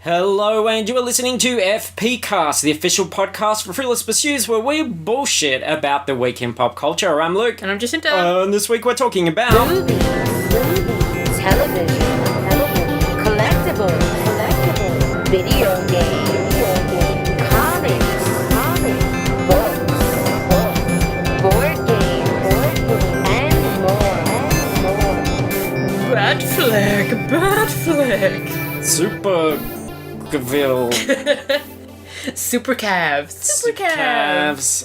Hello, and you are listening to FPcast, the official podcast for Fruitless Pursuits, where we bullshit about the week in pop culture. I'm Luke. And I'm Jacinta. And this week we're talking about... Movies, television, collectibles, video games, comics, books, board games, and more. Bad flick. Super calves.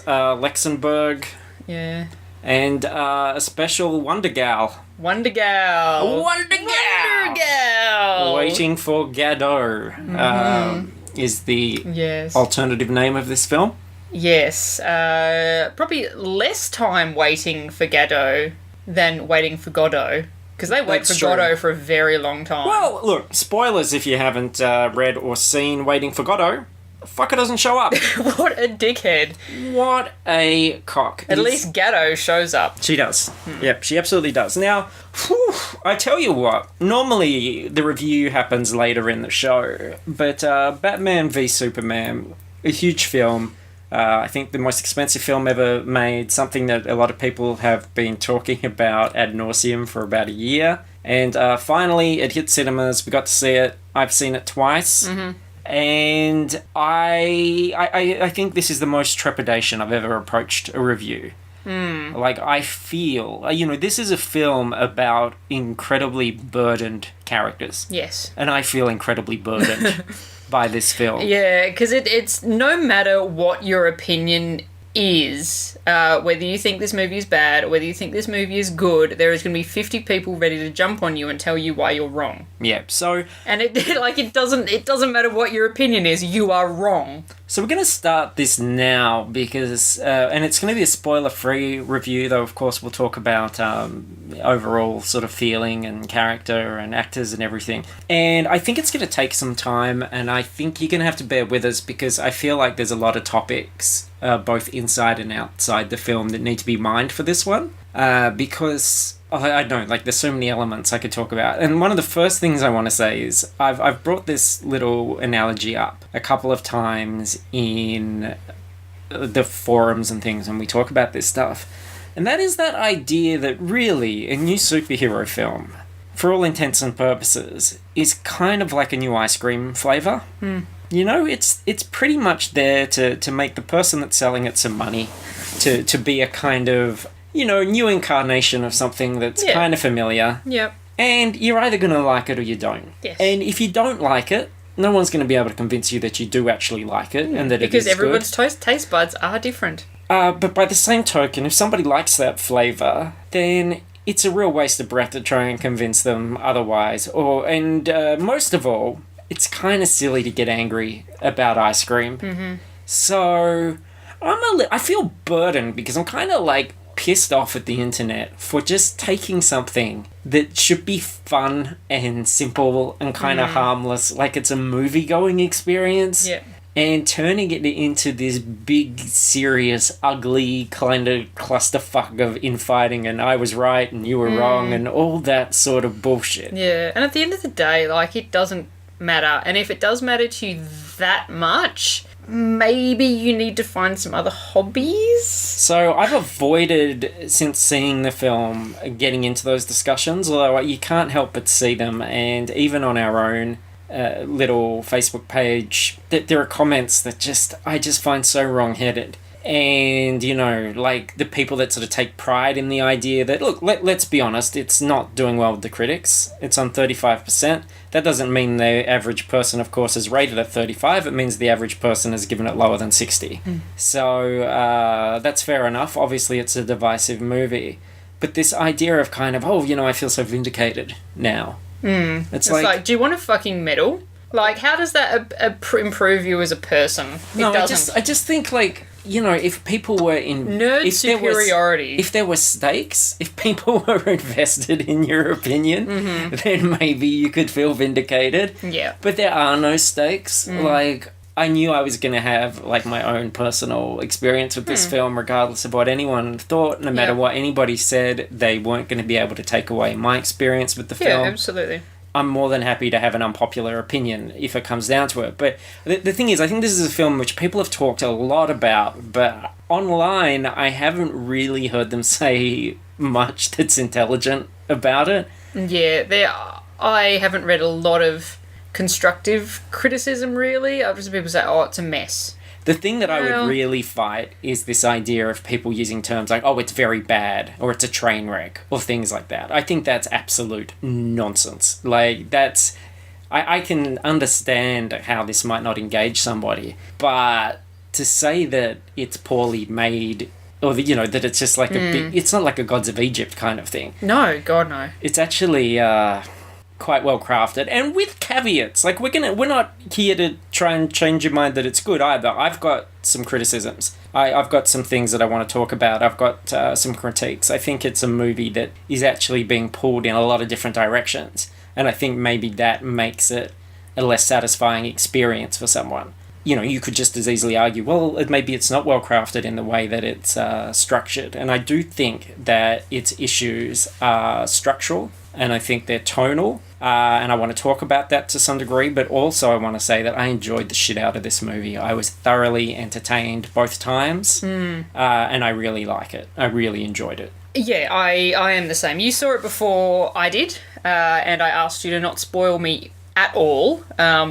Luxembourg. Yeah. And a special Wonder Gal. Wonder Gal. Waiting for Gadot is the alternative name of this film. Yes. Probably less time waiting for Gadot than waiting for Godot. Because they wait for Godot for a very long time. Well, look, spoilers if you haven't read or seen Waiting for Godot. The fucker doesn't show up. What a dickhead. What a cock. At least Gadot shows up. She does. Yep, she absolutely does. Now, I tell you what, normally the review happens later in the show, but Batman v Superman, a huge film, I think the most expensive film ever made, something that a lot of people have been talking about ad nauseum for about a year. And finally, it hit cinemas. We got to see it. I've seen it twice. Mm-hmm. And I think this is the most trepidation I've ever approached a review. Like, I feel, this is a film about incredibly burdened characters. Yes. And I feel incredibly burdened by this film. Yeah, because it's no matter what your opinion is, whether you think this movie is bad or whether you think this movie is good, there is going to be 50 people ready to jump on you and tell you why you're wrong. Yeah, so... And it doesn't matter what your opinion is, you are wrong. So we're going to start this now because, and it's going to be a spoiler-free review, though of course we'll talk about overall sort of feeling and character and actors and everything. And I think it's going to take some time, and I think you're going to have to bear with us because I feel like there's a lot of topics, both inside and outside the film, that need to be mined for this one. Because... I don't know, like, there's so many elements I could talk about. And one of the first things I want to say is I've brought this little analogy up a couple of times in the forums and things when we talk about this stuff. And that is that idea that really a new superhero film, for all intents and purposes, is kind of like a new ice cream flavour. You know, it's pretty much there to make the person that's selling it some money, to be a kind of... new incarnation of something that's kind of familiar. Yep. And you're either going to like it or you don't. Yes. And if you don't like it, no one's going to be able to convince you that you do actually like it and that because it is everyone's good. taste buds are different. But by the same token, if somebody likes that flavour, then it's a real waste of breath to try and convince them otherwise. And most of all, it's kind of silly to get angry about ice cream. Mm-hmm. So I feel burdened because I'm kind of like pissed off at the internet for just taking something that should be fun and simple and kind of harmless, like it's a movie-going experience, and turning it into this big, serious, ugly kind of clusterfuck of infighting and I was right and you were wrong and all that sort of bullshit. Yeah, and at the end of the day, like, it doesn't matter. And if it does matter to you that much... maybe you need to find some other hobbies? So I've avoided, since seeing the film, getting into those discussions, although you can't help but see them, and even on our own little Facebook page, there are comments that I just find so wrong-headed. And, like, the people that sort of take pride in the idea that, look, let's be honest, it's not doing well with the critics. It's on 35%. That doesn't mean the average person, of course, is rated at 35. It means the average person has given it lower than 60. So, that's fair enough. Obviously, it's a divisive movie. But this idea of kind of, I feel so vindicated now. It's like, do you want a fucking medal? Like, how does that improve you as a person? It doesn't. I just think, like... if people were in... Nerd superiority. If there were stakes, if people were invested in your opinion, then maybe you could feel vindicated. Yeah. But there are no stakes. Like, I knew I was going to have, like, my own personal experience with this film, regardless of what anyone thought. No matter what anybody said, they weren't going to be able to take away my experience with the film. Yeah, absolutely. I'm more than happy to have an unpopular opinion if it comes down to it. But the thing is, I think this is a film which people have talked a lot about, but online I haven't really heard them say much that's intelligent about it. Yeah, I haven't read a lot of constructive criticism, really. I've just people say, oh, it's a mess. The thing that I would really fight is this idea of people using terms like, oh, it's very bad, or it's a train wreck, or things like that. I think that's absolute nonsense. Like, that's... I can understand how this might not engage somebody, but to say that it's poorly made, or, that it's just like a big... It's not like a Gods of Egypt kind of thing. No, God, no. It's actually... quite well crafted, and with caveats. Like, we're not here to try and change your mind that it's good either. I've got some criticisms. I've got some things that I want to talk about. I've got some critiques. I think it's a movie that is actually being pulled in a lot of different directions, and I think maybe that makes it a less satisfying experience for someone. You could just as easily argue, well, maybe it's not well crafted in the way that it's structured, and I do think that its issues are structural, and I think they're tonal, and I want to talk about that to some degree, but also I want to say that I enjoyed the shit out of this movie. I was thoroughly entertained both times, and I really like it. I really enjoyed it. Yeah, I am the same. You saw it before I did, and I asked you to not spoil me at all,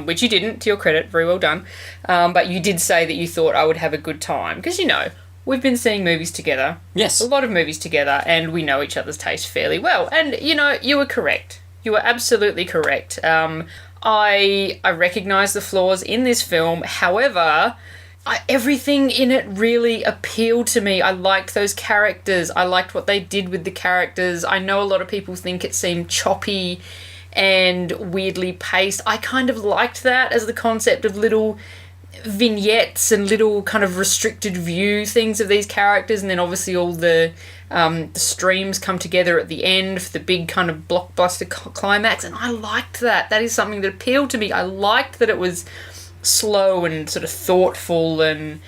which you didn't, to your credit, very well done, but you did say that you thought I would have a good time, because we've been seeing movies together. Yes. A lot of movies together, and we know each other's taste fairly well. And, you were correct. You were absolutely correct. I recognise the flaws in this film. However, everything in it really appealed to me. I liked those characters. I liked what they did with the characters. I know a lot of people think it seemed choppy and weirdly paced. I kind of liked that as the concept of little vignettes and little kind of restricted view things of these characters, and then obviously all the streams come together at the end for the big kind of blockbuster climax, and I liked that. That is something that appealed to me. I liked that it was slow and sort of thoughtful, and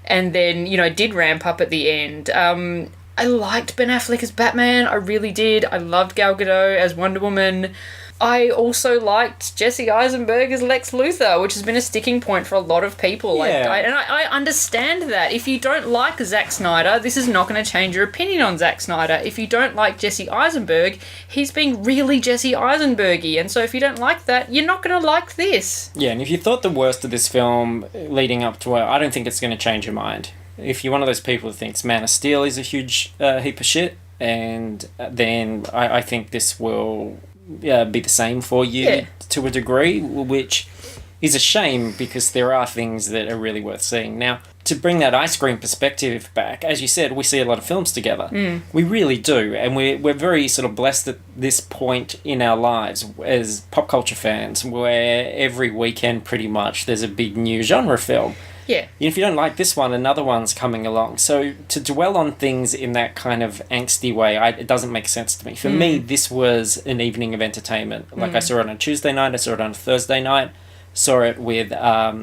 then did ramp up at the end. I liked Ben Affleck as Batman. I really did. I loved Gal Gadot as Wonder Woman. I also liked Jesse Eisenberg as Lex Luthor, which has been a sticking point for a lot of people. Yeah. I understand that. If you don't like Zack Snyder, this is not going to change your opinion on Zack Snyder. If you don't like Jesse Eisenberg, he's being really Jesse Eisenberg-y. And so if you don't like that, you're not going to like this. Yeah, and if you thought the worst of this film leading up to it, I don't think it's going to change your mind. If you're one of those people who thinks Man of Steel is a huge heap of shit, and then I think this will... be the same for you to a degree, which is a shame because there are things that are really worth seeing. Now, to bring that ice cream perspective back, as you said, we see a lot of films together. We really do, and we're very sort of blessed at this point in our lives as pop culture fans, where every weekend pretty much there's a big new genre film. Yeah. If you don't like this one, another one's coming along. So to dwell on things in that kind of angsty way, it doesn't make sense to me. For me, this was an evening of entertainment. Like I saw it on a Tuesday night, I saw it on a Thursday night, saw it with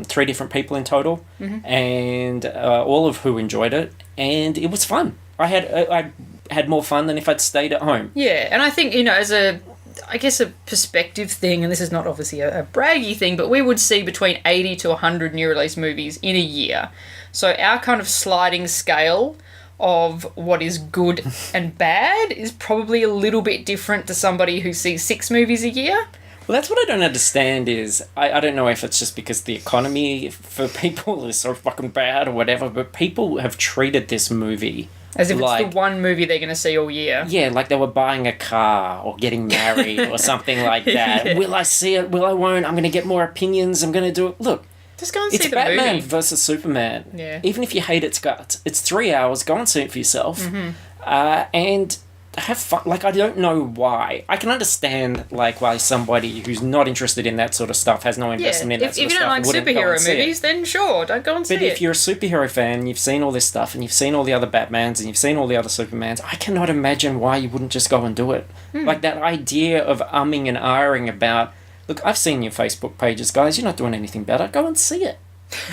3 different people in total, and all of who enjoyed it, and it was fun. I had more fun than if I'd stayed at home. Yeah, and I think, as a perspective thing, and this is not obviously a braggy thing, but we would see between 80 to 100 new release movies in a year. So our kind of sliding scale of what is good and bad is probably a little bit different to somebody who sees 6 movies a year. Well, that's what I don't understand is, I don't know if it's just because the economy for people is so fucking bad or whatever, but people have treated this movie... As if it's the one movie they're going to see all year. Yeah, like they were buying a car or getting married or something like that. Yeah. Will I see it? Will I won't? I'm going to get more opinions. I'm going to do it. Look. Just go and see the movie. It's Batman versus Superman. Yeah. Even if you hate its guts. It's 3 hours. Go and see it for yourself. And have fun. Like, I don't know why. I can understand, like, why somebody who's not interested in that sort of stuff has no investment in that sort of stuff. If you don't like superhero movies, then sure, don't go and see it. But if you're a superhero fan, you've seen all this stuff, and you've seen all the other Batmans, and you've seen all the other Supermans, I cannot imagine why you wouldn't just go and do it. Like, that idea of umming and ahhing about, look, I've seen your Facebook pages, guys, you're not doing anything better. Go and see it.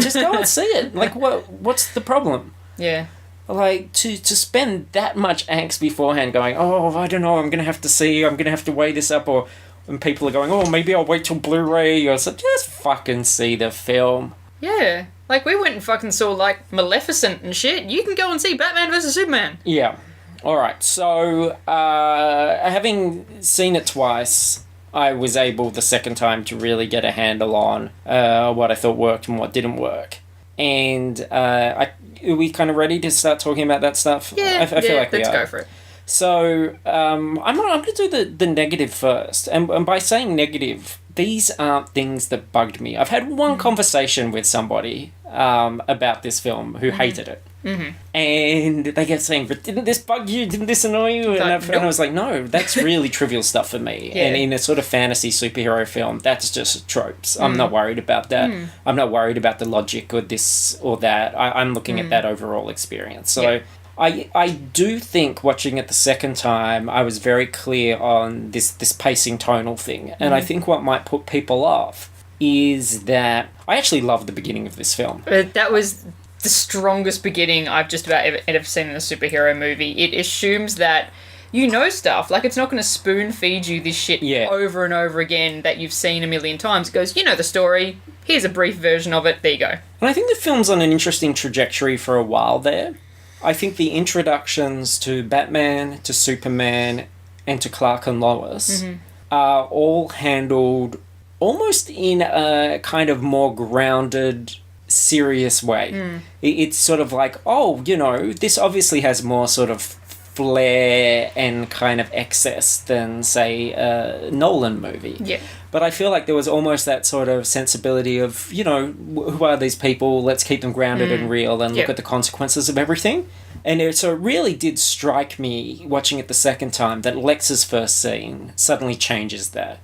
Just go and see it. Like, what's the problem? Yeah. Like, to spend that much angst beforehand going, oh, I don't know, I'm going to have to weigh this up, or and people are going, oh, maybe I'll wait till Blu-ray. Or so, just fucking see the film. Yeah. Like, we went and fucking saw, like, Maleficent and shit. You can go and see Batman vs. Superman. Yeah. Alright, so, having seen it twice, I was able the second time to really get a handle on what I thought worked and what didn't work. And are we kind of ready to start talking about that stuff? Yeah, I feel like we let's are. go for it. So, I'm going to do the negative first. And by saying negative, these aren't things that bugged me. I've had one conversation with somebody about this film who hated it. Mm-hmm. And they kept saying, but didn't this bug you? Didn't this annoy you? And I was like, no, that's really trivial stuff for me. Yeah. And in a sort of fantasy superhero film, that's just tropes. I'm not worried about that. I'm not worried about the logic or this or that. I'm looking at that overall experience. So I do think watching it the second time, I was very clear on this pacing tonal thing. And I think what might put people off is that I actually love the beginning of this film. That was the strongest beginning I've just about ever seen in a superhero movie. It assumes that you know stuff. Like, it's not going to spoon feed you this shit over and over again that you've seen a million times. It goes, you know the story. Here's a brief version of it. There you go. And I think the film's on an interesting trajectory for a while there. I think the introductions to Batman, to Superman, and to Clark and Lois are all handled almost in a kind of more grounded, serious way. It's sort of like, oh, you know, this obviously has more sort of flair and kind of excess than, say, a Nolan movie. Yeah. But I feel like there was almost that sort of sensibility of, you know, who are these people? Let's keep them grounded and real and look at the consequences of everything. And so it really did strike me, watching it the second time, that Lex's first scene suddenly changes that.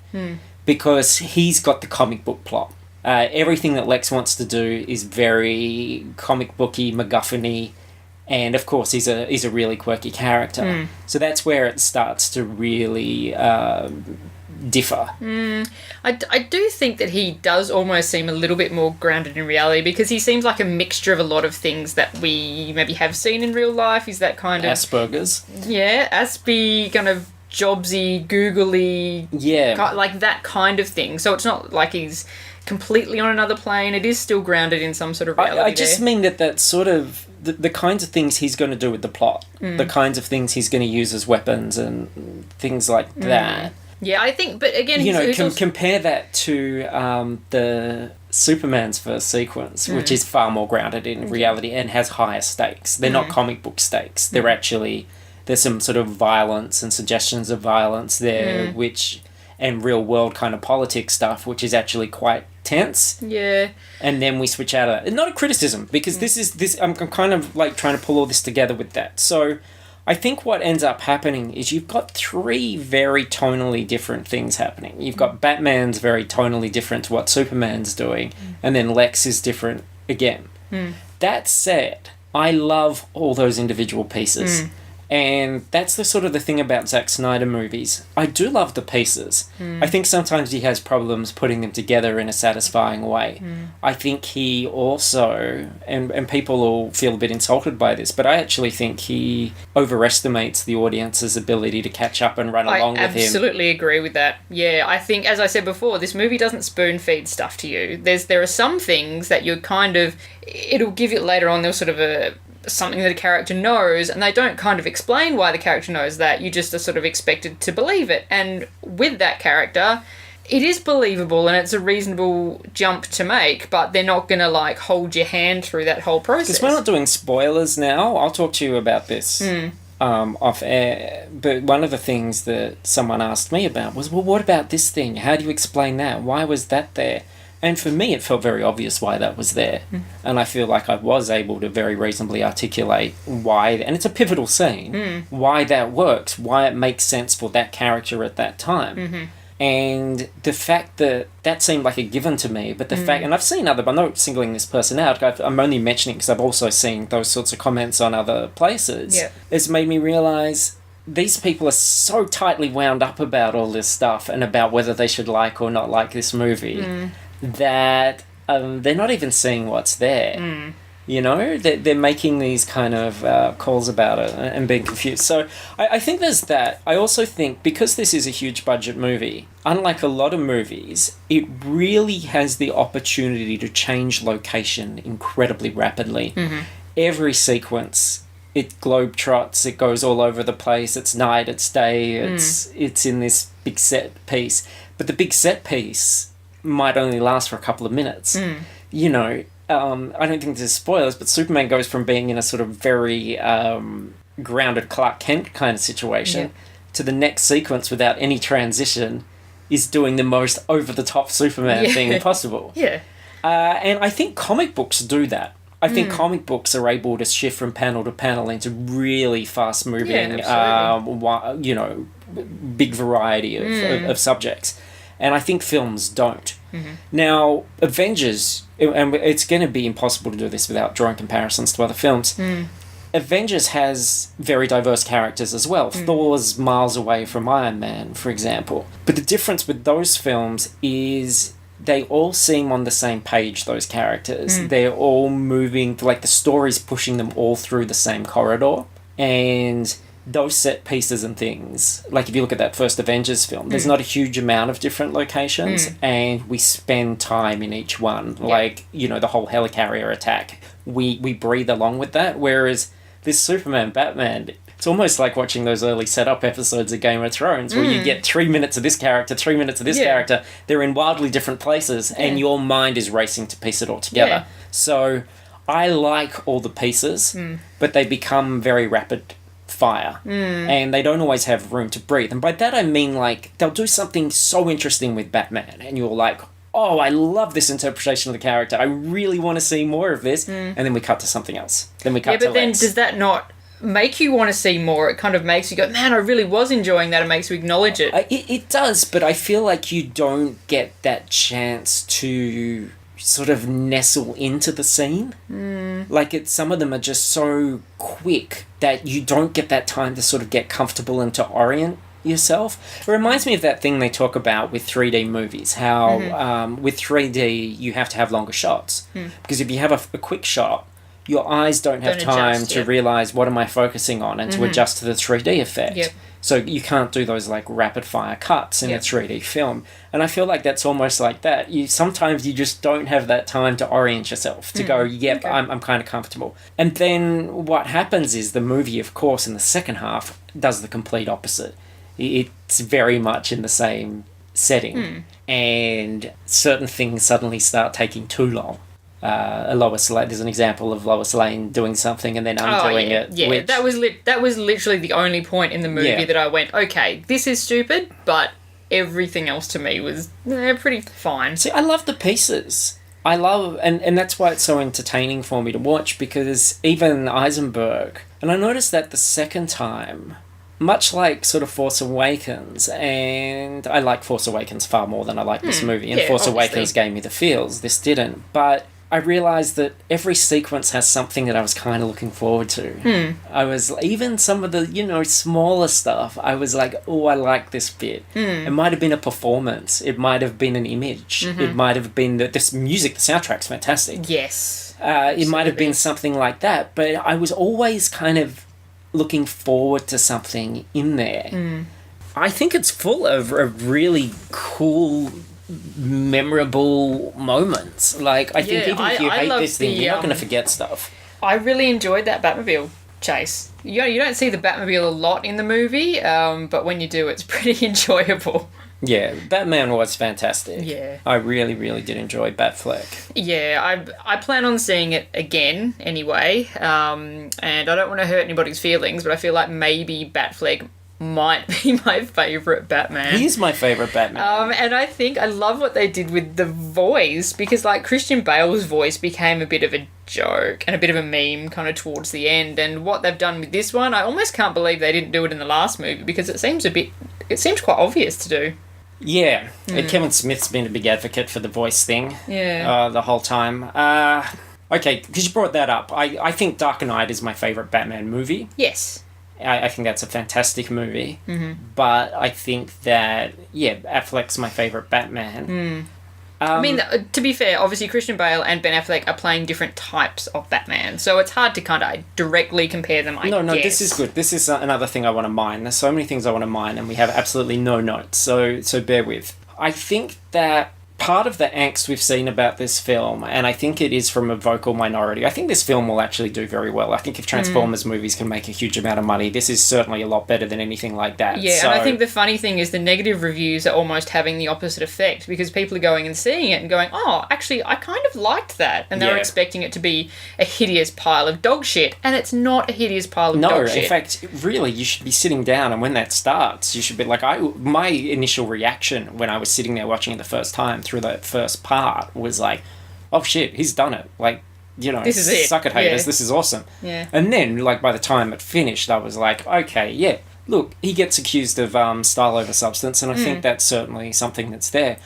Because he's got the comic book plot. Everything that Lex wants to do is very comic booky, MacGuffin-y, and of course he's a really quirky character. So that's where it starts to really differ. I do think that he does almost seem a little bit more grounded in reality, because he seems like a mixture of a lot of things that we maybe have seen in real life. He's that kind of Asperger's. Yeah, Aspie, kind of jobsy, googly, like that kind of thing. So it's not like he's completely on another plane. It is still grounded in some sort of reality. I just mean that sort of the kinds of things he's going to do with the plot, the kinds of things he's going to use as weapons and things like that. Yeah, I think, but again, you know, compare that to the Superman's first sequence, which is far more grounded in reality and has higher stakes. They're not comic book stakes. They're actually, there's some sort of violence and suggestions of violence there, and real world kind of politics stuff, which is actually quite tense. Yeah. And then we switch out of that. Not a criticism, because I'm kind of like trying to pull all this together with that. So I think what ends up happening is you've got three very tonally different things happening. You've got Batman's very tonally different to what Superman's doing, and then Lex is different again. That said, I love all those individual pieces. And that's the sort of the thing about Zack Snyder movies. I do love the pieces. I think sometimes he has problems putting them together in a satisfying way. I think he also, and people will feel a bit insulted by this, but I actually think he overestimates the audience's ability to catch up and run along with him. I absolutely agree with that. Yeah, I think, as I said before, this movie doesn't spoon feed stuff to you. There are some things that you're kind of, it'll give you later on, there's sort of something that a character knows, and they don't kind of explain why the character knows that. You just are sort of expected to believe it. And with that character, it is believable and it's a reasonable jump to make, but they're not going to like hold your hand through that whole process. Because we're not doing spoilers now. I'll talk to you about this off air. But one of the things that someone asked me about was, well, what about this thing? How do you explain that? Why was that there? And for me, it felt very obvious why that was there. And I feel like I was able to very reasonably articulate why, and it's a pivotal scene, why that works, why it makes sense for that character at that time. And the fact that seemed like a given to me, but the fact, and I've seen other, I'm not singling this person out, I'm only mentioning because I've also seen those sorts of comments on other places, it's made me realise these people are so tightly wound up about all this stuff and about whether they should like or not like this movie. That they're not even seeing what's there. You know, they're making these kind of calls about it and being confused. So I think there's that. I also think because this is a huge budget movie, unlike a lot of movies, it really has the opportunity to change location incredibly rapidly. Mm-hmm. Every sequence, it globetrots, it goes all over the place. It's night, it's day, it's in this big set piece. But the big set piece might only last for a couple of minutes. You know, I don't think this is spoilers, but Superman goes from being in a sort of very grounded Clark Kent kind of situation to the next sequence without any transition is doing the most over-the-top Superman thing possible. Yeah. And I think comic books do that. I think comic books are able to shift from panel to panel into really fast-moving, you know, big variety of subjects. And I think films don't. Now, Avengers, and it's going to be impossible to do this without drawing comparisons to other films, Avengers has very diverse characters as well. Thor's miles away from Iron Man, for example. But the difference with those films is they all seem on the same page, those characters. They're all moving, like the story's pushing them all through the same corridor. And those set pieces and things, like if you look at that first Avengers film, there's not a huge amount of different locations, and we spend time in each one. Like, you know, the whole helicarrier attack, we breathe along with that, whereas this Superman Batman, it's almost like watching those early setup episodes of Game of Thrones where you get 3 minutes of this character, 3 minutes of this character, they're in wildly different places, and your mind is racing to piece it all together. So I like all the pieces, but they become very rapid fire, and they don't always have room to breathe. And by that I mean, like, they'll do something so interesting with Batman, and you're like, oh, I love this interpretation of the character, I really want to see more of this, and then we cut to something else. Then we cut to but then Lex. does that not make you want to see more? It kind of makes you go, man, I really was enjoying that. It makes you acknowledge it. It does, but I feel like you don't get that chance to sort of nestle into the scene. Like, some of them are just so quick that you don't get that time to sort of get comfortable and to orient yourself. It reminds me of that thing they talk about with 3D movies, how with 3D you have to have longer shots, because if you have a quick shot, your eyes don't have time to realise what am I focusing on and to adjust to the 3D effect. So you can't do those like rapid fire cuts in a 3D film. And I feel like that's almost like that. Sometimes you just don't have that time to orient yourself, to go, I'm kind of comfortable. And then what happens is the movie, of course, in the second half does the complete opposite. It's very much in the same setting. And certain things suddenly start taking too long. Lois Lane, there's an example of Lois Lane doing something and then undoing it. Yeah, which, that was literally the only point in the movie that I went, okay, this is stupid, but everything else to me was pretty fine. See, I love the pieces. I love, and that's why it's so entertaining for me to watch, because even Eisenberg, and I noticed that the second time, much like sort of Force Awakens, and I like Force Awakens far more than I like this movie, and Force Awakens gave me the feels, this didn't, but I realised that every sequence has something that I was kind of looking forward to. I was, even some of the, smaller stuff, I was like, oh, I like this bit. It might have been a performance. It might have been an image. It might have been this music, the soundtrack's fantastic. Yes. It might have been something like that, but I was always kind of looking forward to something in there. I think it's full of really cool, memorable moments. Like, I think even if you hate this thing, you're not going to forget stuff. I really enjoyed that Batmobile chase. You don't see the Batmobile a lot in the movie, but when you do, it's pretty enjoyable. Yeah, Batman was fantastic. Yeah. I really, really did enjoy Batfleck. Yeah, I plan on seeing it again anyway, and I don't want to hurt anybody's feelings, but I feel like maybe Batfleck might be my favourite Batman. He is my favourite Batman. And I think I love what they did with the voice, because like Christian Bale's voice became a bit of a joke and a bit of a meme kind of towards the end, and what they've done with this one, I almost can't believe they didn't do it in the last movie, because it seems quite obvious to do. Yeah, Kevin Smith's been a big advocate for the voice thing the whole time. Okay, because you brought that up, I think Dark Knight is my favourite Batman movie. Yes. I think that's a fantastic movie. But I think that, Affleck's my favourite Batman. I mean, to be fair, obviously Christian Bale and Ben Affleck are playing different types of Batman, so it's hard to kind of directly compare them, I guess. This is good. This is another thing I want to mine. There's so many things I want to mine, and we have absolutely no notes, so bear with. I think that part of the angst we've seen about this film, and I think it is from a vocal minority, I think this film will actually do very well. I think if Transformers movies can make a huge amount of money, this is certainly a lot better than anything like that. Yeah, and I think the funny thing is the negative reviews are almost having the opposite effect, because people are going and seeing it and going, oh, actually, I kind of liked that. And they're expecting it to be a hideous pile of dog shit, and it's not a hideous pile of dog shit. No, in fact, really, you should be sitting down, and when that starts, you should be like, my initial reaction when I was sitting there watching it the first time through that first part was like, oh shit, he's done it. Like, you know, this is it. Suck it, haters, this is awesome. Yeah. And then, like, by the time it finished, I was like, okay, yeah, look, he gets accused of style over substance, and I think that's certainly something that's there.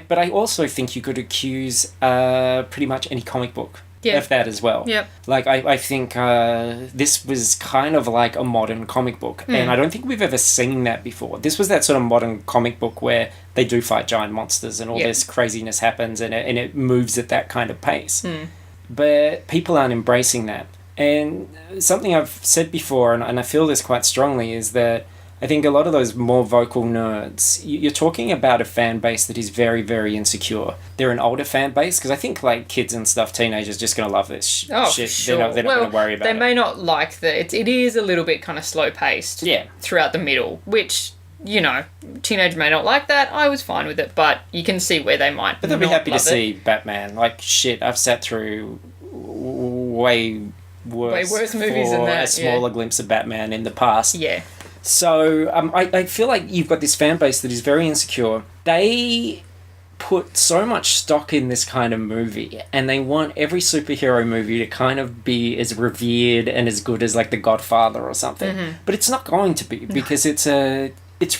But I also think you could accuse pretty much any comic book of that as well. Yep. Like, I think this was kind of like a modern comic book, and I don't think we've ever seen that before. This was that sort of modern comic book where they do fight giant monsters and all this craziness happens, and it moves at that kind of pace. But people aren't embracing that. And something I've said before, and I feel this quite strongly, is that I think a lot of those more vocal nerds, you're talking about a fan base that is very, very insecure. They're an older fan base, because I think, like, kids and stuff, teenagers, just going to love this shit. Sure. They're not going to worry about it. They may not like that. It is a little bit kind of slow-paced throughout the middle, which, you know, teenagers may not like that. I was fine with it, but you can see where they might. But they'll be happy to see Batman. Like, shit, I've sat through way worse movies than that. A smaller glimpse of Batman in the past. Yeah. So I feel like you've got this fan base that is very insecure. They put so much stock in this kind of movie, and they want every superhero movie to kind of be as revered and as good as, like, The Godfather or something. But it's not going to be, because it's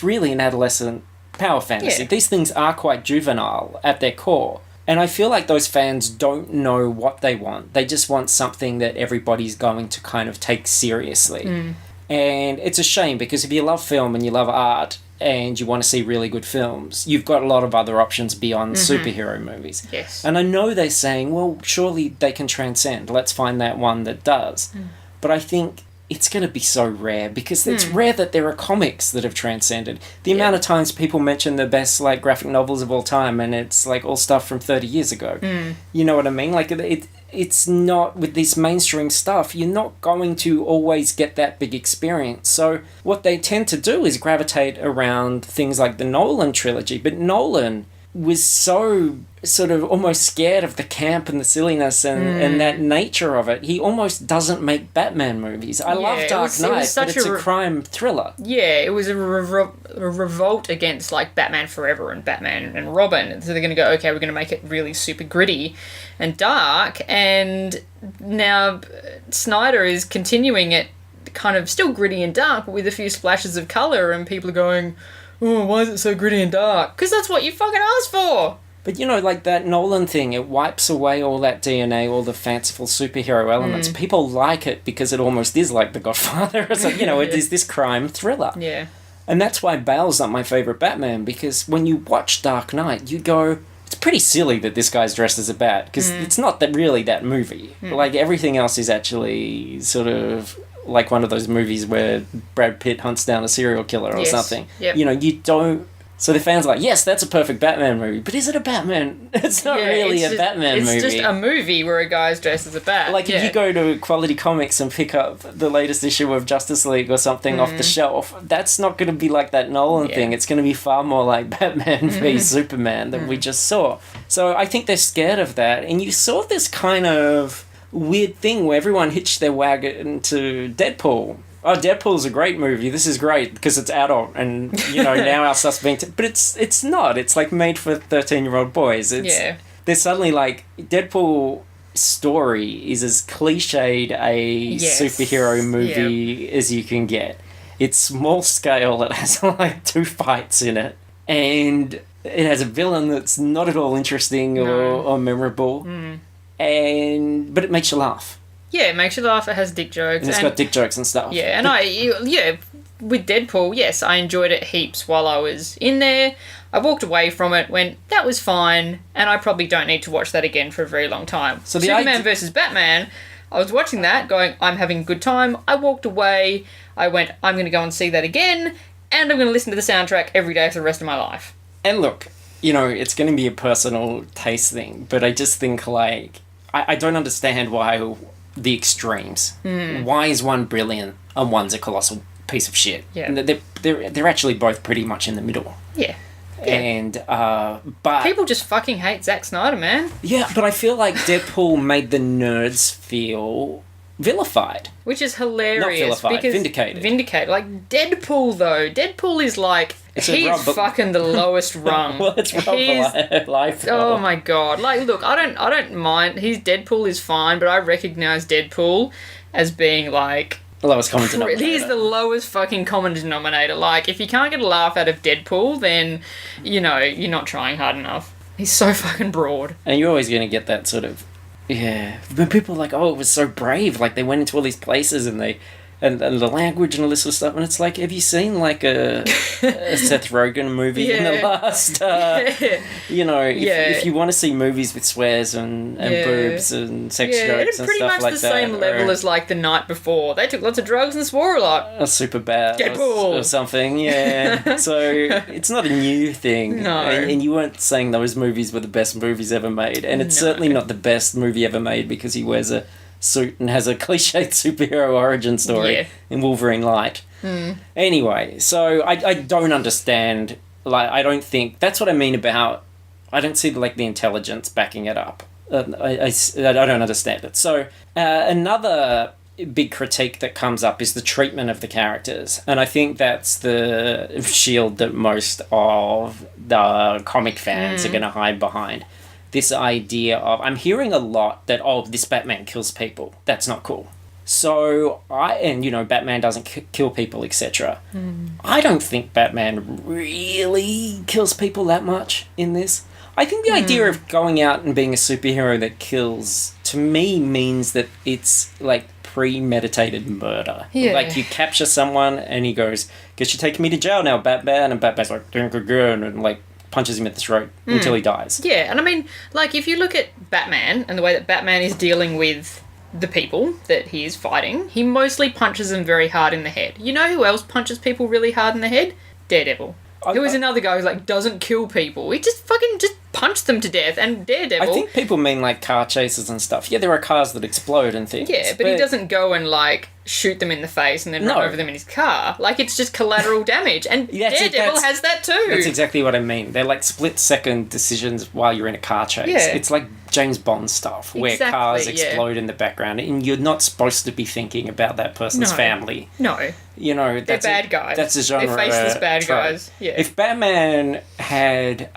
really an adolescent power fantasy. These things are quite juvenile at their core. And I feel like those fans don't know what they want. They just want something that everybody's going to kind of take seriously. And it's a shame, because if you love film and you love art and you want to see really good films, you've got a lot of other options beyond superhero movies. Yes. And I know they're saying, well, surely they can transcend. Let's find that one that does. But I think it's going to be so rare, because it's rare that there are comics that have transcended. The amount of times people mention the best, like, graphic novels of all time, and it's, like, all stuff from 30 years ago. You know what I mean? Like, it's not, with this mainstream stuff, you're not going to always get that big experience. So what they tend to do is gravitate around things like the Nolan trilogy. But Nolan was so sort of almost scared of the camp and the silliness and that nature of it. He almost doesn't make Batman movies. I love Dark Knight, but it's a crime thriller. Yeah, it was a revolt against, like, Batman Forever and Batman and Robin. So they're going to go, okay, we're going to make it really super gritty and dark. And now Snyder is continuing it kind of still gritty and dark, but with a few splashes of colour, and people are going, oh, why is it so gritty and dark? Because that's what you fucking asked for! But, you know, like that Nolan thing, it wipes away all that DNA, all the fanciful superhero elements. People like it because it almost is like The Godfather. So, you know, it is this crime thriller. Yeah. And that's why Bale's not my favourite Batman, because when you watch Dark Knight, you go, it's pretty silly that this guy's dressed as a bat, because it's not really that movie. Like, everything else is actually sort of like one of those movies where Brad Pitt hunts down a serial killer or something. Yep. You know, you don't... So the fans are like, yes, that's a perfect Batman movie. But is it a Batman? It's not really a Batman movie. It's just a movie where a guy's dressed as a bat. Like, if you go to Quality Comics and pick up the latest issue of Justice League or something off the shelf, that's not going to be like that Nolan thing. It's going to be far more like Batman v Superman that we just saw. So I think they're scared of that. And you saw this kind of weird thing where everyone hitched their wagon to Deadpool. Oh, Deadpool's a great movie. This is great because it's adult, and, you know, now our stuff's being... but it's not. It's, like, made for 13-year-old boys. They're suddenly, like... Deadpool story is as cliched a superhero movie as you can get. It's small scale. It has, like, 2 fights in it. And it has a villain that's not at all interesting or memorable. But it makes you laugh. Yeah, it makes you laugh. It has dick jokes. And it's got dick jokes and stuff. Yeah, and with Deadpool, yes, I enjoyed it heaps while I was in there. I walked away from it, went, that was fine, and I probably don't need to watch that again for a very long time. So Superman versus Batman, I was watching that, going, I'm having a good time. I walked away. I went, I'm going to go and see that again, and I'm going to listen to the soundtrack every day for the rest of my life. And look, you know, it's going to be a personal taste thing, but I just think, like, I don't understand why the extremes. Why is one brilliant and one's a colossal piece of shit? Yeah. They're actually both pretty much in the middle. Yeah. And, but... People just fucking hate Zack Snyder, man. Yeah, but I feel like Deadpool made the nerds feel vilified. Which is hilarious. Not vilified, because vindicated. Vindicated. Like, Deadpool, though. Deadpool is like... He's fucking the lowest rung. Well, it's Rob Life. Oh my god. Like, look, I don't mind. Deadpool is fine, but I recognise Deadpool as being, like... The lowest common denominator. He's the lowest fucking common denominator. Like, if you can't get a laugh out of Deadpool, then, you know, you're not trying hard enough. He's so fucking broad. And you're always going to get that sort of... Yeah. But people are like, oh, it was so brave. Like, they went into all these places and they... And the language and all this sort of stuff. And it's like, have you seen, like, a Seth Rogen movie in the last... You know, if you want to see movies with swears and boobs and sex jokes and stuff like that... pretty much the same level as, like, The Night Before. They took lots of drugs and swore a lot. Super bad. Deadpool! Or something, yeah. So, it's not a new thing. No. And you weren't saying those movies were the best movies ever made. And it's certainly not the best movie ever made because he wears a suit and has a cliched superhero origin story in Wolverine Light. Anyway, so I don't understand, like, I don't think, that's what I mean about, I don't see, like, the intelligence backing it up. I don't understand it. So, another big critique that comes up is the treatment of the characters, and I think that's the shield that most of the comic fans are going to hide behind. This idea of, I'm hearing a lot that, oh, this Batman kills people. That's not cool. So, you know, Batman doesn't kill people, etc. I don't think Batman really kills people that much in this. I think the idea of going out and being a superhero that kills, to me, means that it's, like, premeditated murder. Yeah. Like, you capture someone and he goes, guess you're taking me to jail now, Batman. And Batman's like, think again, and, like, punches him at the throat until he dies. Yeah, and I mean, like, if you look at Batman and the way that Batman is dealing with the people that he is fighting, he mostly punches them very hard in the head. You know who else punches people really hard in the head? Daredevil. Who is another guy who, like, doesn't kill people. He just fucking punched them to death. And Daredevil... I think people mean, like, car chases and stuff. Yeah, there are cars that explode and things. Yeah, but he doesn't go and, like, shoot them in the face and then run over them in his car. Like, it's just collateral damage. And Daredevil has that too. That's exactly what I mean. They're, like, split-second decisions while you're in a car chase. Yeah. It's like James Bond stuff, where cars explode in the background, and you're not supposed to be thinking about that person's family. No. You know, they're bad guys. That's a genre. They're faceless bad guys. Yeah. If Batman had,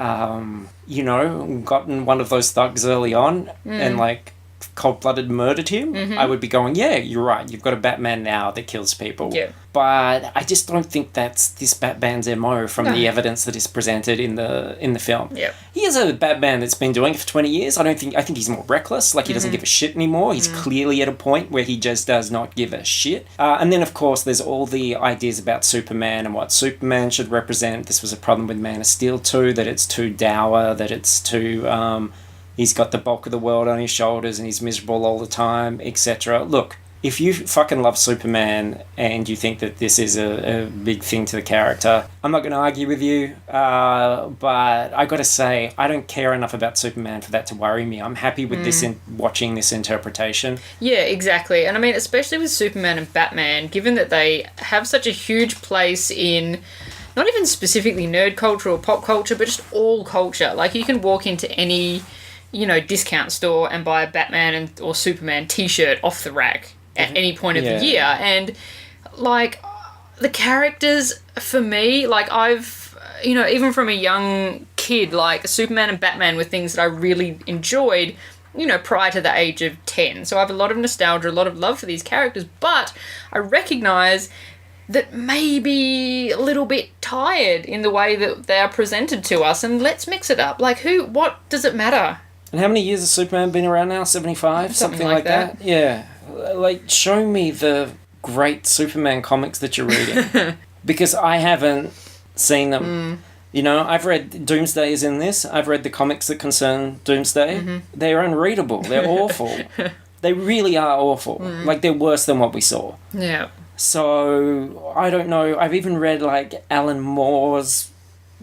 you know, gotten one of those thugs early on and, like, cold-blooded murdered him, I would be going, yeah, you're right, you've got a Batman now that kills people. Yeah. But I just don't think that's this Batman's MO from the evidence that is presented in the film. Yeah. He is a Batman that's been doing it for 20 years. I think he's more reckless, like he doesn't give a shit anymore. He's clearly at a point where he just does not give a shit. And then, of course, there's all the ideas about Superman and what Superman should represent. This was a problem with Man of Steel too, that it's too dour, that it's too... he's got the bulk of the world on his shoulders and he's miserable all the time, etc. Look, if you fucking love Superman and you think that this is a big thing to the character, I'm not going to argue with you, but I got to say, I don't care enough about Superman for that to worry me. I'm happy with this watching this interpretation. Yeah, exactly. And I mean, especially with Superman and Batman, given that they have such a huge place in... not even specifically nerd culture or pop culture, but just all culture. Like, you can walk into any... you know, discount store and buy a Batman or Superman t-shirt off the rack at any point of the year. And, like, the characters, for me, like, I've, you know, even from a young kid, like, Superman and Batman were things that I really enjoyed, you know, prior to the age of 10. So I have a lot of nostalgia, a lot of love for these characters, but I recognise that may be a little bit tired in the way that they are presented to us, and let's mix it up. Like, what does it matter? And how many years has Superman been around now? 75? Something like that? Yeah. Like, show me the great Superman comics that you're reading. because I haven't seen them. You know, I've read Doomsday is in this. I've read the comics that concern Doomsday. They're unreadable. They're awful. They really are awful. Like, they're worse than what we saw. Yeah. So, I don't know. I've even read, like, Alan Moore's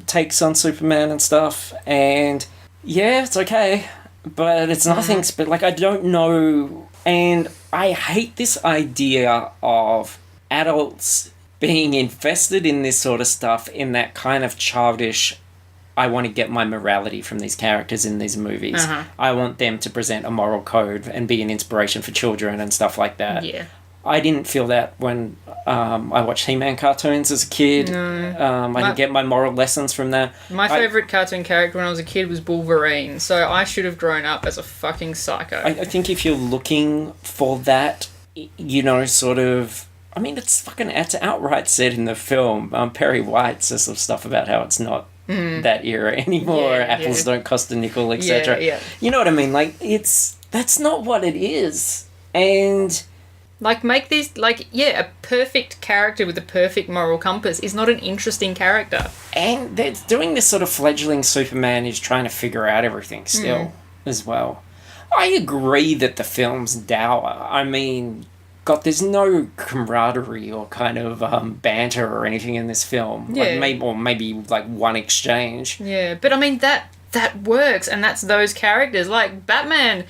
takes on Superman and stuff. And, yeah, it's okay. But it's nothing. But, like, I don't know. And I hate this idea of adults being invested in this sort of stuff in that kind of childish, I want to get my morality from these characters in these movies. I want them to present a moral code and be an inspiration for children and stuff like that. Yeah. I didn't feel that when I watched He-Man cartoons as a kid. I didn't get my moral lessons from that. My favourite cartoon character when I was a kid was Wolverine, so I should have grown up as a fucking psycho. I think if you're looking for that, you know, sort of... I mean, it's outright said in the film. Perry White says some stuff about how it's not that era anymore. Apples don't cost a nickel, etc. Yeah. You know what I mean? Like, that's not what it is. And... Like, make this, like, a perfect character with a perfect moral compass is not an interesting character. And they're doing this sort of fledgling Superman who's trying to figure out everything still, as well. I agree that the film's dour. I mean... God, there's no camaraderie or kind of banter or anything in this film. Yeah. Like maybe like one exchange. Yeah, but I mean, that works, and that's those characters. Like, Batman...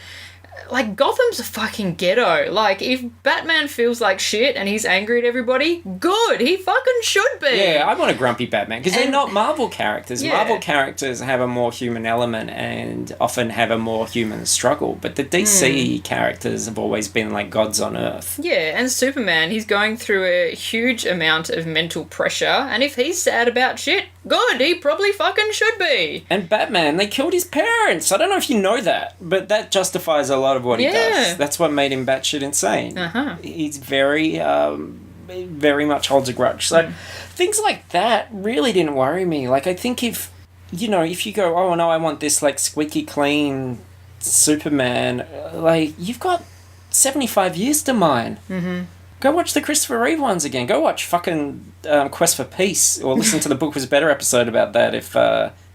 Like, Gotham's a fucking ghetto. Like, if Batman feels like shit and he's angry at everybody, good. He fucking should be. Yeah, I want a grumpy Batman. Because they're not Marvel characters. Yeah. Marvel characters have a more human element and often have a more human struggle. But the DC characters have always been like gods on Earth. Yeah, and Superman, he's going through a huge amount of mental pressure. And if he's sad about shit, good. He probably fucking should be. And Batman, they killed his parents. I don't know if you know that. But that justifies a lot of what he does. That's what made him batshit insane. He's very, very much holds a grudge. So things like that really didn't worry me. Like, I think if you go, oh no, I want this like squeaky clean Superman, like, you've got 75 years to mine. Go watch the Christopher Reeve ones again. Go watch fucking Quest for Peace, or listen to the Book Was Better episode about that if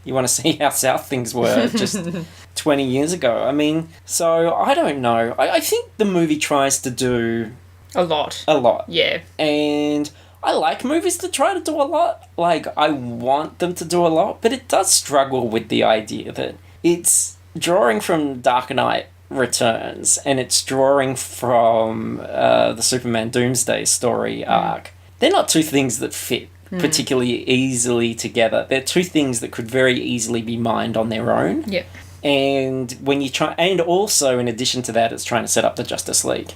you want to see how south things were just 20 years ago. I mean, so I don't know. I think the movie tries to do... A lot. Yeah. And I like movies that try to do a lot. Like, I want them to do a lot, but it does struggle with the idea that it's drawing from Dark Knight Returns, and it's drawing from the Superman Doomsday story arc. They're not two things that fit particularly easily together. They're two things that could very easily be mined on their own. Yeah. And when you try, and also in addition to that, it's trying to set up the Justice League.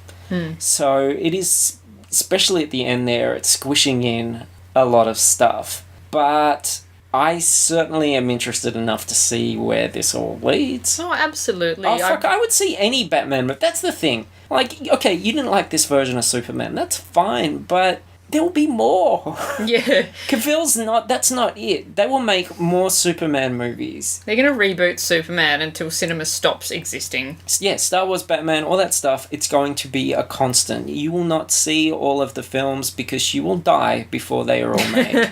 So it is, especially at the end there, it's squishing in a lot of stuff. But I certainly am interested enough to see where this all leads. Oh, absolutely. Oh, fuck, I would see any Batman, but that's the thing. Like, okay, you didn't like this version of Superman, that's fine, but there will be more. Yeah. That's not it. They will make more Superman movies. They're going to reboot Superman until cinema stops existing. Yeah, Star Wars, Batman, all that stuff, it's going to be a constant. You will not see all of the films because you will die before they are all made.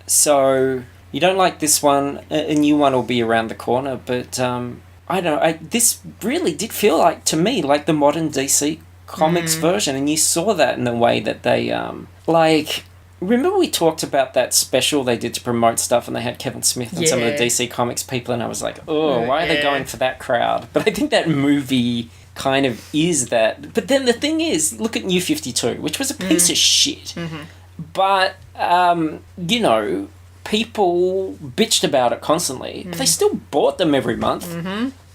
So, you don't like this one, a new one will be around the corner, but I don't know, this really did feel like, to me, like the modern DC Comics version, and you saw that in the way that they, like, remember we talked about that special they did to promote stuff, and they had Kevin Smith and some of the DC Comics people, and I was like, oh, why are they going for that crowd? But I think that movie kind of is that. But then the thing is, look at New 52, which was a piece of shit. But, you know, people bitched about it constantly, but they still bought them every month.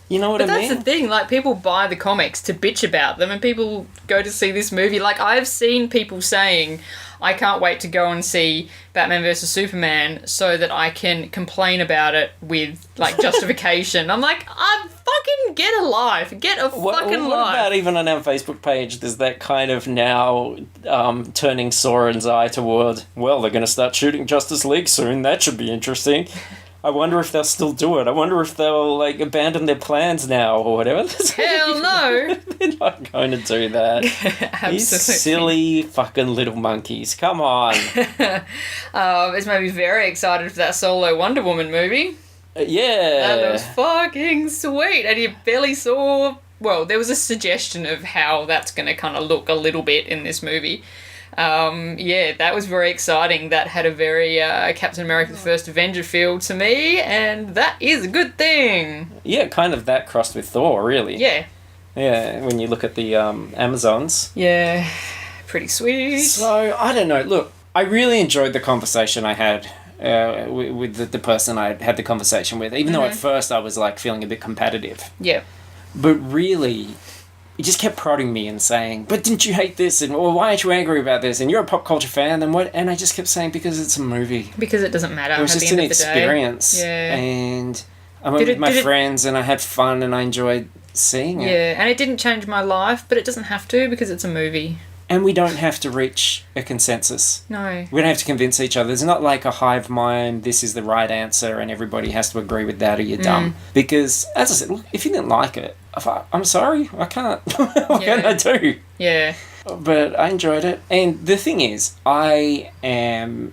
You know what I mean? But that's the thing, like, people buy the comics to bitch about them, and people go to see this movie. Like, I've seen people saying, I can't wait to go and see Batman vs. Superman so that I can complain about it with, like, justification. I'm like, fucking get a life. Get a fucking life. What about even on our Facebook page, there's that kind of now turning Soren's eye toward, well, they're going to start shooting Justice League soon, that should be interesting. I wonder if they'll still do it. I wonder if they'll, like, abandon their plans now or whatever. Hell no! They're not going to do that. Absolutely. These silly fucking little monkeys. Come on. It's made me very excited for that solo Wonder Woman movie. Yeah. That was fucking sweet. And you barely saw... Well, there was a suggestion of how that's going to kind of look a little bit in this movie. Yeah, that was very exciting. That had a very Captain America the First Avenger feel to me, and that is a good thing. Yeah, kind of that crossed with Thor, really. Yeah. Yeah, when you look at the Amazons. Yeah, pretty sweet. So, I don't know. Look, I really enjoyed the conversation I had with the person I had the conversation with, even though at first I was, like, feeling a bit competitive. Yeah. But really... He just kept prodding me and saying, but didn't you hate this? And well, why aren't you angry about this? And you're a pop culture fan, then what? And I just kept saying, because it's a movie. Because it doesn't matter. It was just an experience. Yeah. And I went with my friends and I had fun and I enjoyed seeing it. Yeah, and it didn't change my life, but it doesn't have to because it's a movie. And we don't have to reach a consensus. No. We don't have to convince each other. It's not like a hive mind, this is the right answer and everybody has to agree with that or you're dumb. Because, as I said, look, if you didn't like it, I'm sorry, I can't. What can I do? Yeah. But I enjoyed it. And the thing is, I don't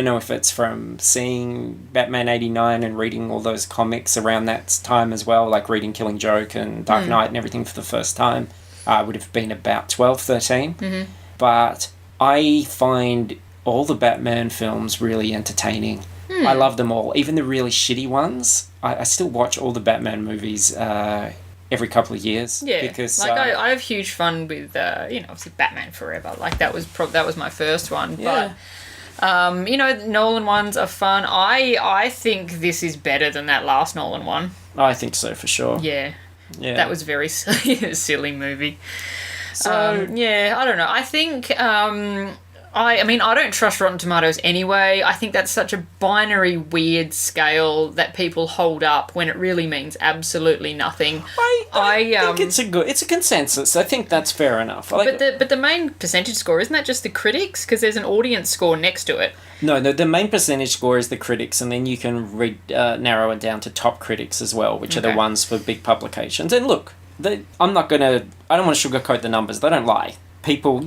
know if it's from seeing Batman 89 and reading all those comics around that time as well, like reading Killing Joke and Dark Knight and everything for the first time. I would have been about 12, 13. Mm-hmm. But I find all the Batman films really entertaining. I love them all. Even the really shitty ones. I still watch all the Batman movies every couple of years. Yeah, because like I have huge fun with obviously Batman Forever. Like that was my first one. Yeah. But Nolan ones are fun. I think this is better than that last Nolan one. I think so for sure. Yeah. Yeah. That was very silly movie. So I don't know. I think I mean, I don't trust Rotten Tomatoes anyway. I think that's such a binary, weird scale that people hold up when it really means absolutely nothing. I think it's a consensus. I think that's fair enough. But the main percentage score, isn't that just the critics? Because there's an audience score next to it. No, the main percentage score is the critics, and then you can narrow it down to top critics as well, which are the ones for big publications. And look, I don't want to sugarcoat the numbers. They don't lie. People,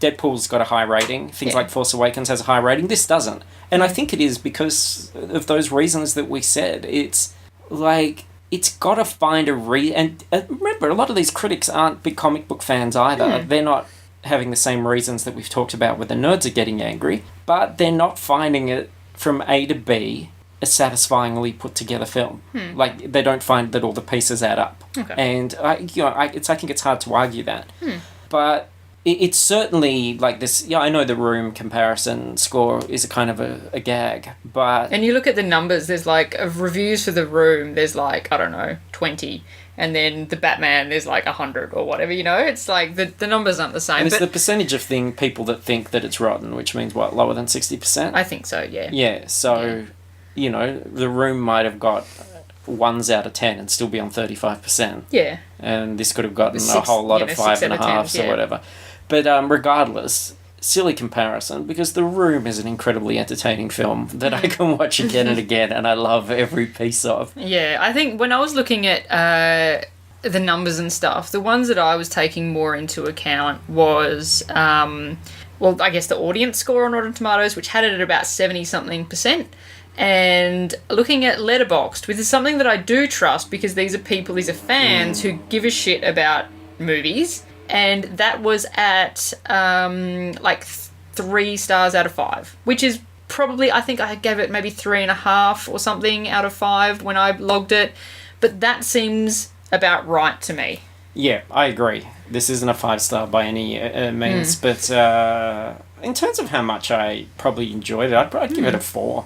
Deadpool's got a high rating. Things like Force Awakens has a high rating. This doesn't. And I think it is because of those reasons that we said. It's like, it's got to find a And remember, a lot of these critics aren't big comic book fans either. They're not having the same reasons that we've talked about where the nerds are getting angry. But they're not finding it from A to B a satisfyingly put together film. Like, they don't find that all the pieces add up. Okay. And I think it's hard to argue that. But it's certainly like this. Yeah, I know the Room comparison score is a kind of a gag, but and you look at the numbers. There's like of reviews for the Room. There's like 20, and then the Batman. There's like 100 or whatever. It's like the numbers aren't the same. And it's the percentage of people that think that it's rotten, which means what, lower than 60%. I think so. Yeah. Yeah. So, the Room might have got 1s out of 10 and still be on 35%. Yeah. And this could have gotten a whole lot of 5.5s or whatever. But regardless, silly comparison, because The Room is an incredibly entertaining film that I can watch again and again, and I love every piece of. Yeah, I think when I was looking at the numbers and stuff, the ones that I was taking more into account was, I guess the audience score on Rotten Tomatoes, which had it at about 70-something%. And looking at Letterboxd, which is something that I do trust because these are fans who give a shit about movies. And that was at 3 stars out of 5, which is probably, I think I gave it maybe 3.5 or something out of 5 when I logged it. But that seems about right to me. Yeah, I agree. This isn't a 5-star by any means, but in terms of how much I probably enjoyed it, I'd give it a 4.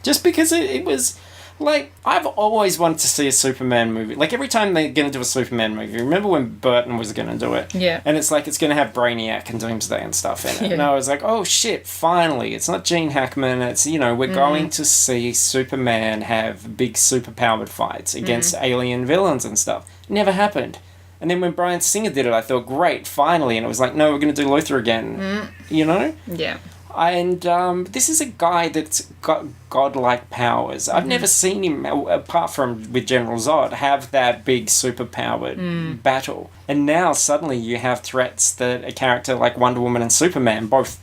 Just because it was... Like, I've always wanted to see a Superman movie. Like, every time they're going to do a Superman movie, remember when Burton was going to do it? Yeah. And it's like, it's going to have Brainiac and Doomsday and stuff in it. Yeah. And I was like, oh shit, finally. It's not Gene Hackman. It's, we're going to see Superman have big superpowered fights against alien villains and stuff. Never happened. And then when Bryan Singer did it, I thought, great, finally. And it was like, no, we're going to do Luthor again. Yeah. And this is a guy that's got godlike powers. I've never seen him, apart from with General Zod, have that big superpowered battle. And now suddenly you have threats that a character like Wonder Woman and Superman both,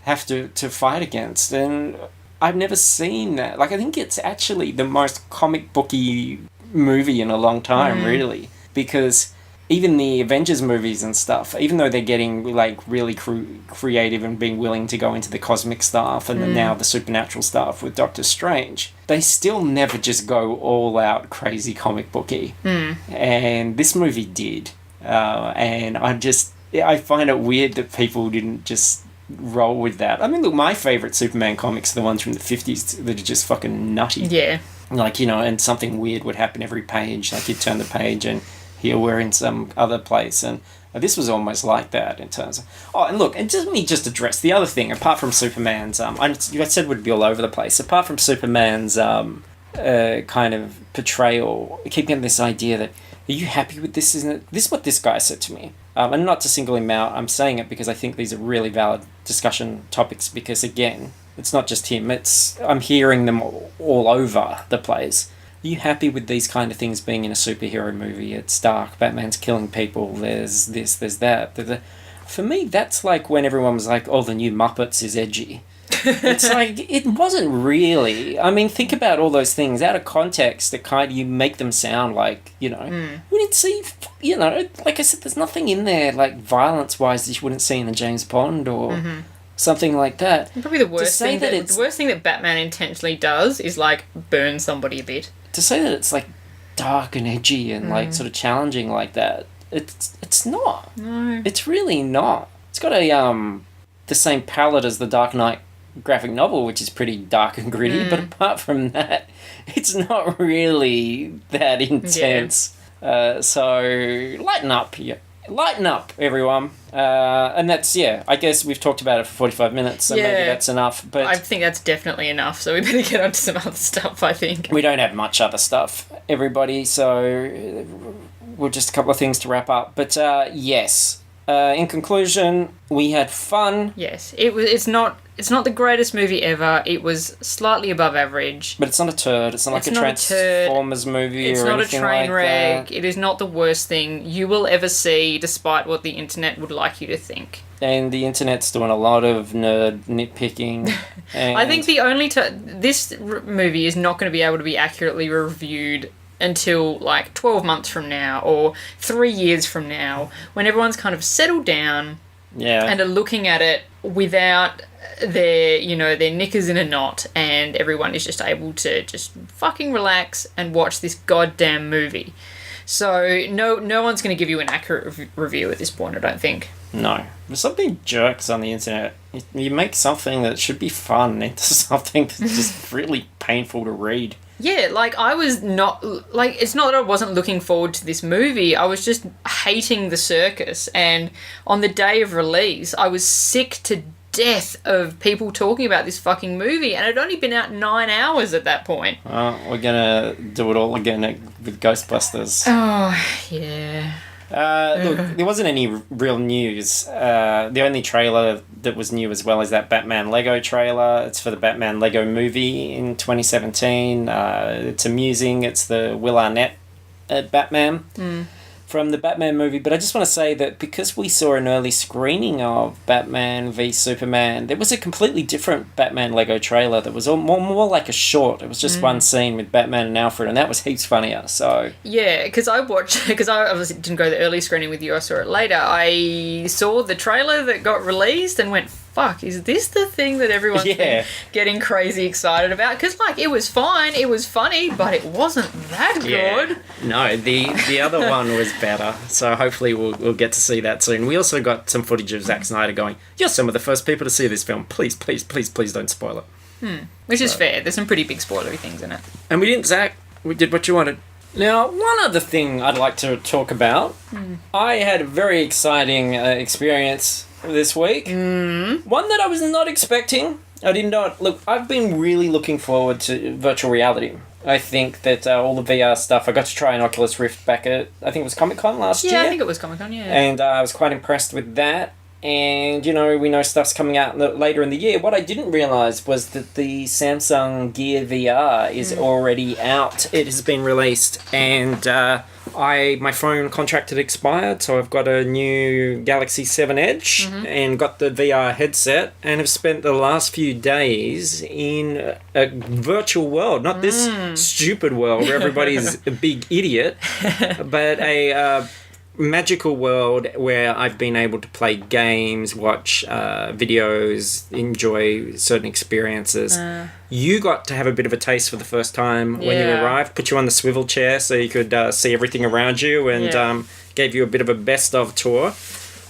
have to fight against. And I've never seen that. Like, I think it's actually the most comic booky movie in a long time, really. Because even the Avengers movies and stuff, even though they're getting like really creative and being willing to go into the cosmic stuff and now the supernatural stuff with Doctor Strange, they still never just go all out crazy comic booky. And this movie did. And I find it weird that people didn't just roll with that. I mean, look, my favourite Superman comics are the ones from the 50s that are just fucking nutty. Yeah. Like, and something weird would happen every page. Like, you'd turn the page and here we're in some other place, and this was almost like that in terms of... Oh, and look, and let me just address the other thing, apart from Superman's... I said would be all over the place. Apart from Superman's kind of portrayal, keeping this idea that, are you happy with this? Isn't this what this guy said to me? And not to single him out, I'm saying it because I think these are really valid discussion topics, because, again, it's not just him. I'm hearing them all over the place. Are you happy with these kind of things being in a superhero movie? It's dark, Batman's killing people, there's this, there's that. For me, that's like when everyone was like, oh, the new Muppets is edgy. It's like, it wasn't really. I mean, think about all those things. Out of context, that kind of, you make them sound like, we didn't see, like I said, there's nothing in there, like, violence-wise, that you wouldn't see in a James Bond or... something like that. Probably the worst thing that Batman intentionally does is, like, burn somebody a bit. To say that it's, like, dark and edgy and, like, sort of challenging like that, it's not. No. It's really not. It's got the same palette as the Dark Knight graphic novel, which is pretty dark and gritty, but apart from that, it's not really that intense. Yeah. So, lighten up, Lighten up, everyone. And that's, I guess we've talked about it for 45 minutes, so maybe that's enough. But I think that's definitely enough, so we better get on to some other stuff, I think. We don't have much other stuff, everybody, so we're just a couple of things to wrap up. But, yes, in conclusion, we had fun. Yes, it's not the greatest movie ever. It was slightly above average. But it's not a turd. It's not like a Transformers movie or anything like that. It's not a train wreck. It is not the worst thing you will ever see, despite what the internet would like you to think. And the internet's doing a lot of nerd nitpicking. I think the only... this movie is not going to be able to be accurately reviewed until, like, 12 months from now or 3 years from now, when everyone's kind of settled down and are looking at it without their knickers in a knot, and everyone is just able to just fucking relax and watch this goddamn movie. So no one's going to give you an accurate review at this point, I don't think. No. There's something jerks on the internet. You make something that should be fun into something that's just really painful to read. Yeah, like, I was not... Like, it's not that I wasn't looking forward to this movie. I was just hating the circus. And on the day of release, I was sick to death of people talking about this fucking movie. And it had only been out 9 hours at that point. Well, we're going to do it all again with Ghostbusters. Oh, yeah. Look, there wasn't any real news. The only trailer that was new as well is that Batman Lego trailer. It's for the Batman Lego movie in 2017. It's amusing. It's the Will Arnett Batman from the Batman movie. But I just want to say that because we saw an early screening of Batman v Superman, there was a completely different Batman Lego trailer that was more like a short. It was just one scene with Batman and Alfred, and that was heaps funnier. So yeah, because I obviously didn't go to the early screening with you. I saw it later. I saw the trailer that got released and went, fuck, is this the thing that everyone's been getting crazy excited about? Because, like, it was fine, it was funny, but it wasn't that good. No, the other one was better, so hopefully we'll get to see that soon. We also got some footage of Zack Snyder going, you're some of the first people to see this film. Please, please, please, please don't spoil it. Which is fair. There's some pretty big spoilery things in it. And we didn't, Zach. We did what you wanted. Now, one other thing I'd like to talk about. I had a very exciting experience this week. One that I was not expecting. I did not... Look, I've been really looking forward to virtual reality. I think that all the VR stuff... I got to try an Oculus Rift back at... I think it was Comic-Con last year. Yeah, I think it was Comic-Con, yeah. And I was quite impressed with that. And, we know stuff's coming out later in the year. What I didn't realise was that the Samsung Gear VR is already out. It has been released, and my phone contract had expired, so I've got a new Galaxy 7 Edge and got the VR headset, and have spent the last few days in a virtual world, not this stupid world where everybody's a big idiot, but a magical world where I've been able to play games, watch videos, enjoy certain experiences. You got to have a bit of a taste for the first time when you arrived. Put you on the swivel chair so you could see everything around you, and gave you a bit of a best of tour.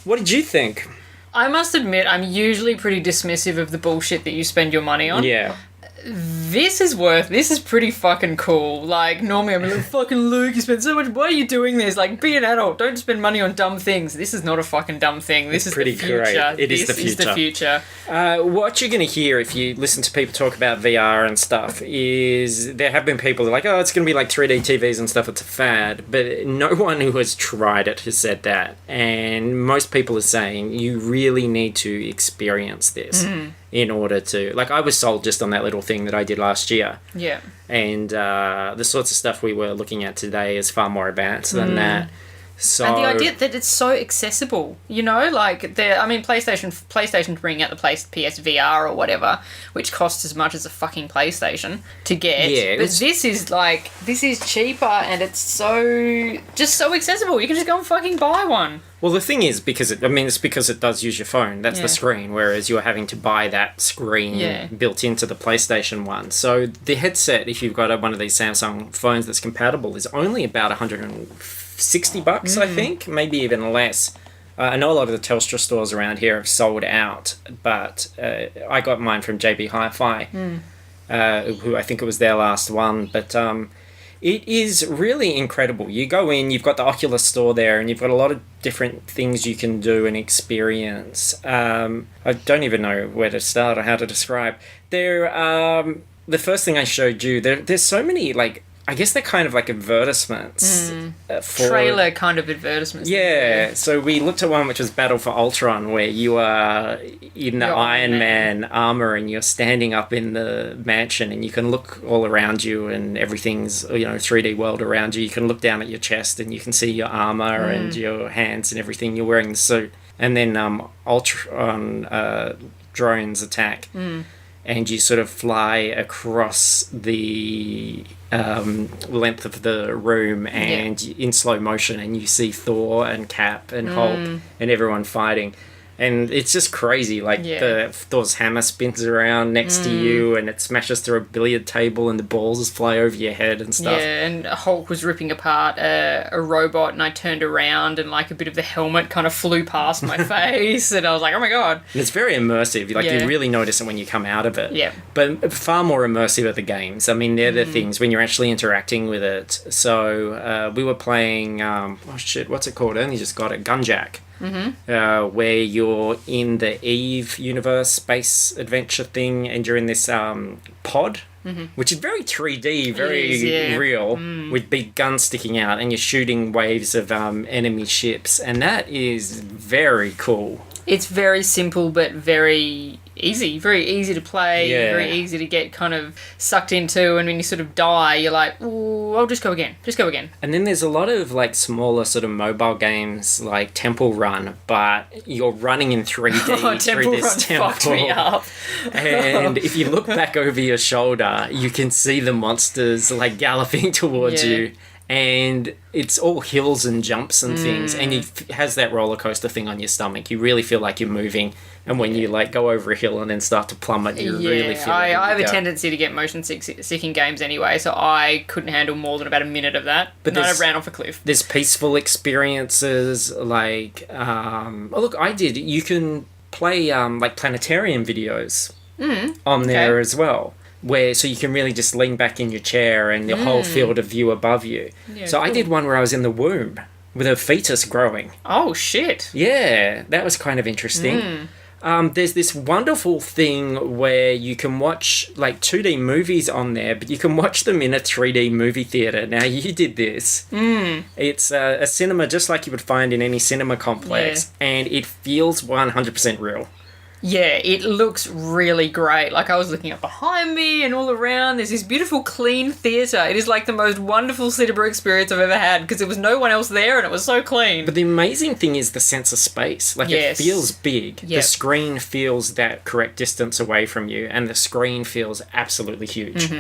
What did you think? I must admit, I'm usually pretty dismissive of the bullshit that you spend your money on. Yeah. This is pretty fucking cool. Like, normally I'm like, fucking Luke, you spend so much, why are you doing this? Like, be an adult, don't spend money on dumb things. This is not a fucking dumb thing. This is pretty the future. great. It is the future. This is the future. What you're going to hear if you listen to people talk about VR and stuff is there have been people like, oh, it's going to be like 3D TVs and stuff, it's a fad. But no one who has tried it has said that. And most people are saying you really need to experience this. In order to... Like, I was sold just on that little thing that I did last year. Yeah. And the sorts of stuff we were looking at today is far more advanced than that. So... And the idea that it's so accessible, like, PlayStation bring out the PSVR or whatever, which costs as much as a fucking PlayStation to get. Yeah. But this is cheaper, and it's so accessible. You can just go and fucking buy one. Well, the thing is, it's because it does use your phone. That's the screen, whereas you're having to buy that screen built into the PlayStation one. So the headset, if you've got one of these Samsung phones that's compatible, is only about $160, I think, maybe even less. I know a lot of the Telstra stores around here have sold out, but I got mine from JB Hi-Fi, who I think it was their last one, but... It is really incredible. You go in, you've got the Oculus store there, and you've got a lot of different things you can do and experience. I don't even know where to start or how to describe. The first thing I showed you, there's so many, like, I guess they're kind of like advertisements. Trailer kind of advertisements. Yeah, so we looked at one which was Battle for Ultron, where you are in the Iron Man armor and you're standing up in the mansion and you can look all around you and everything's, 3D world around you. You can look down at your chest and you can see your armor and your hands and everything. You're wearing the suit. And then Ultron drones attack. And you sort of fly across the length of the room and in slow motion, and you see Thor and Cap and Hulk and everyone fighting. And it's just crazy. Like, Thor's hammer spins around next to you, and it smashes through a billiard table, and the balls fly over your head and stuff. Yeah, and Hulk was ripping apart a robot, and I turned around, and, like, a bit of the helmet kind of flew past my face, and I was like, oh my god. And it's very immersive. Like, you really notice it when you come out of it. Yeah. But far more immersive are the games. I mean, they're the things when you're actually interacting with it. So, we were playing, what's it called? I only just got it. Gunjack. Where you're in the Eve universe space adventure thing, and you're in this pod, which is very 3D, very real, with big guns sticking out, and you're shooting waves of enemy ships, and that is very cool. It's very simple, but very easy to play, very easy to get kind of sucked into, and when you sort of die, you're like, ooh, I'll just go again. And then there's a lot of, like, smaller sort of mobile games, like Temple Run, but you're running in 3D through this temple. Fucked me up. And if you look back over your shoulder, you can see the monsters, like, galloping towards you. And it's all hills and jumps and things, and it has that roller coaster thing on your stomach. You really feel like you're moving, and when you like go over a hill and then start to plummet, you really feel like I have a tendency to get motion sick in games anyway, so I couldn't handle more than about a minute of that. But I ran off a cliff. There's peaceful experiences, like look, I did. You can play like planetarium videos on there as well. So you can really just lean back in your chair and the whole field of view above you. Yeah, so cool. I did one where I was in the womb with a fetus growing. Oh, shit. Yeah, that was kind of interesting. There's this wonderful thing where you can watch like 2D movies on there, but you can watch them in a 3D movie theater. Now, you did this. It's a cinema just like you would find in any cinema complex, and it feels 100% real. Yeah, it looks really great. Like, I was looking up behind me and all around. There's this beautiful, clean theatre. It is like the most wonderful cinema experience I've ever had because there was no one else there and it was so clean. But the amazing thing is the sense of space. Like, it feels big. Yep. The screen feels that correct distance away from you, and the screen feels absolutely huge.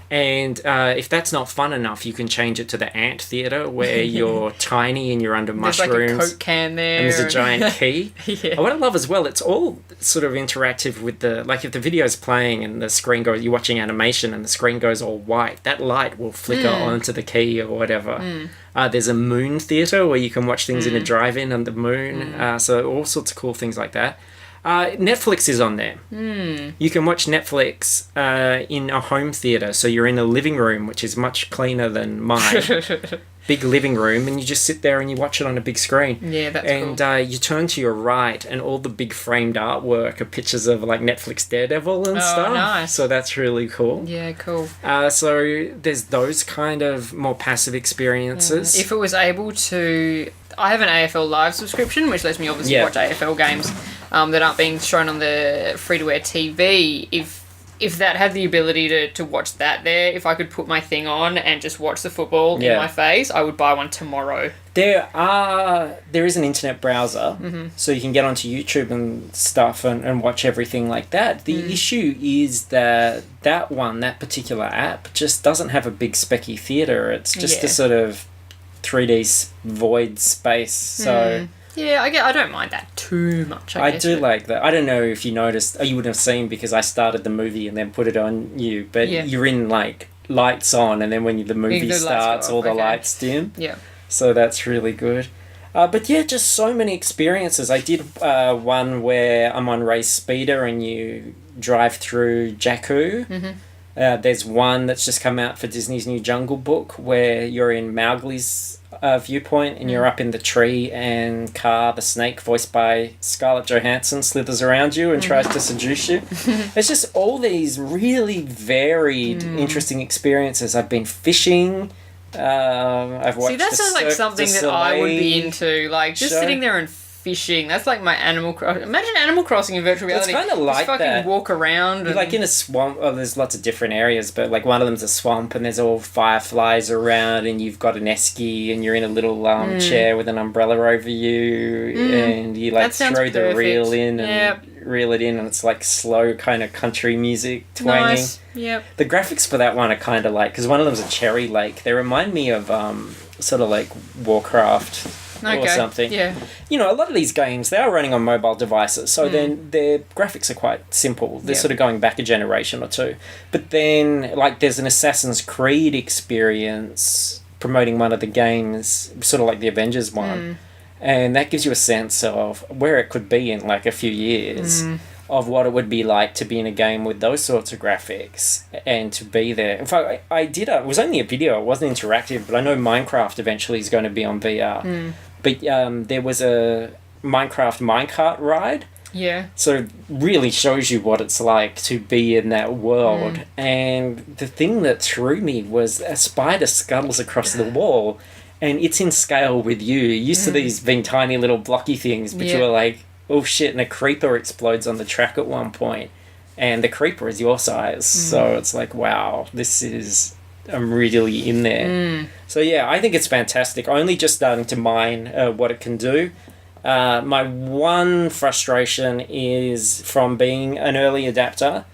And if that's not fun enough, you can change it to the ant theatre where you're tiny and you're under mushrooms. There's like a Coke can there. And there's a giant key. What I love as well, it's all sort of interactive with the... Like, if the video's playing and the screen goes... You're watching animation and the screen goes all white, that light will flicker onto the key or whatever. There's a moon theatre where you can watch things in a drive-in on the moon. So all sorts of cool things like that. Netflix is on there. You can watch Netflix in a home theatre. So you're in a living room, which is much cleaner than mine. Big living room, and you just sit there and you watch it on a big screen. Yeah, that's cool. And you turn to your right, and all the big framed artwork are pictures of like Netflix Daredevil and stuff. Nice. So that's really cool. Yeah, cool. So there's those kind of more passive experiences. If it was able to... I have an AFL Live subscription, which lets me obviously watch AFL games that aren't being shown on the free-to-air TV. If that had the ability to watch that there, if I could put my thing on and just watch the football in my face, I would buy one tomorrow. There is an internet browser, so you can get onto YouTube and stuff and watch everything like that. The issue is that particular app just doesn't have a big specky theatre. It's just a sort of 3D void space. So yeah, I don't mind that too much. I guess, do like that. I don't know if you noticed. You wouldn't have seen because I started the movie and then put it on you. But you're in like lights on, and then when the movie starts, all the lights dim. Yeah. So that's really good. But yeah, just so many experiences. I did one where I'm on race speeder and you drive through Jakku. There's one that's just come out for Disney's new Jungle Book where you're in Mowgli's viewpoint and you're up in the tree, and Car, the snake, voiced by Scarlett Johansson, slithers around you and tries to seduce you. It's just all these really varied, interesting experiences. I've been fishing. I've watched. See, that sounds like something that I would be into. Like just sitting there and fishing. That's like my Animal Crossing. Imagine Animal Crossing in virtual reality. It's kind of like just fucking walk around. You're like in a swamp. Oh, there's lots of different areas, but like one of them's a swamp, and there's all fireflies around, and you've got an esky, and you're in a little chair with an umbrella over you, and you like throw the reel in and reel it in, and it's like slow kind of country music twanging. Nice. Yep. The graphics for that one are kind of like, because one of them's a cherry lake. They remind me of sort of like Warcraft. Or something. Yeah. You know, a lot of these games, they are running on mobile devices, so then their graphics are quite simple. They're sort of going back a generation or two. But then, like, there's an Assassin's Creed experience promoting one of the games, sort of like the Avengers one. And that gives you a sense of where it could be in, like, a few years. Of what it would be like to be in a game with those sorts of graphics and to be there. In fact, it was only a video, it wasn't interactive, but I know Minecraft eventually is going to be on VR. But there was a Minecraft minecart ride. Yeah. So it really shows you what it's like to be in that world. And the thing that threw me was a spider scuttles across the wall, and it's in scale with you. You're used to these being tiny little blocky things, but you were like, oh shit, and a creeper explodes on the track at one point, and the creeper is your size. So it's like, wow, I'm really in there. So yeah, I think it's fantastic. Only just starting to mine what it can do. My one frustration is from being an early adapter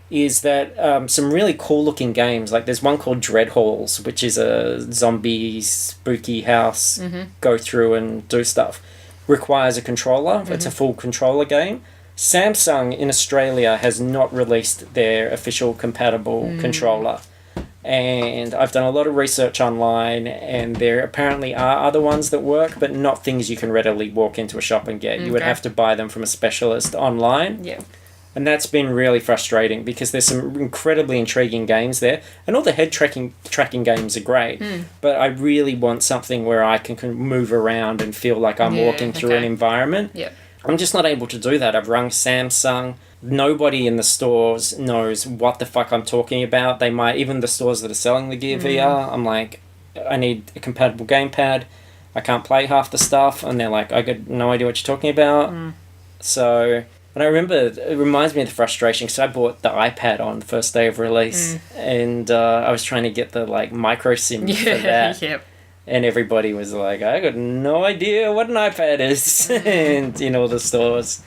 is that some really cool looking games, like there's one called Dread Halls, which is a zombie spooky house, go through and do stuff, requires a controller. It's a full controller game. Samsung in Australia has not released their official compatible controller. And I've done a lot of research online, and there apparently are other ones that work, but not things you can readily walk into a shop and get. You would have to buy them from a specialist online. Yeah. And that's been really frustrating because there's some incredibly intriguing games there, and all the head tracking games are great. But I really want something where I can move around and feel like I'm walking through an environment. Yeah. I'm just not able to do that. I've rung Samsung. Nobody in the stores knows what the fuck I'm talking about. They might, even the stores that are selling the Gear VR, I'm like, I need a compatible gamepad. I can't play half the stuff. And they're like, I got no idea what you're talking about. So, but I remember, it reminds me of the frustration, because I bought the iPad on the first day of release. And I was trying to get the, like, micro SIM for that. Yep. And everybody was like, I got no idea what an iPad is and in all the stores.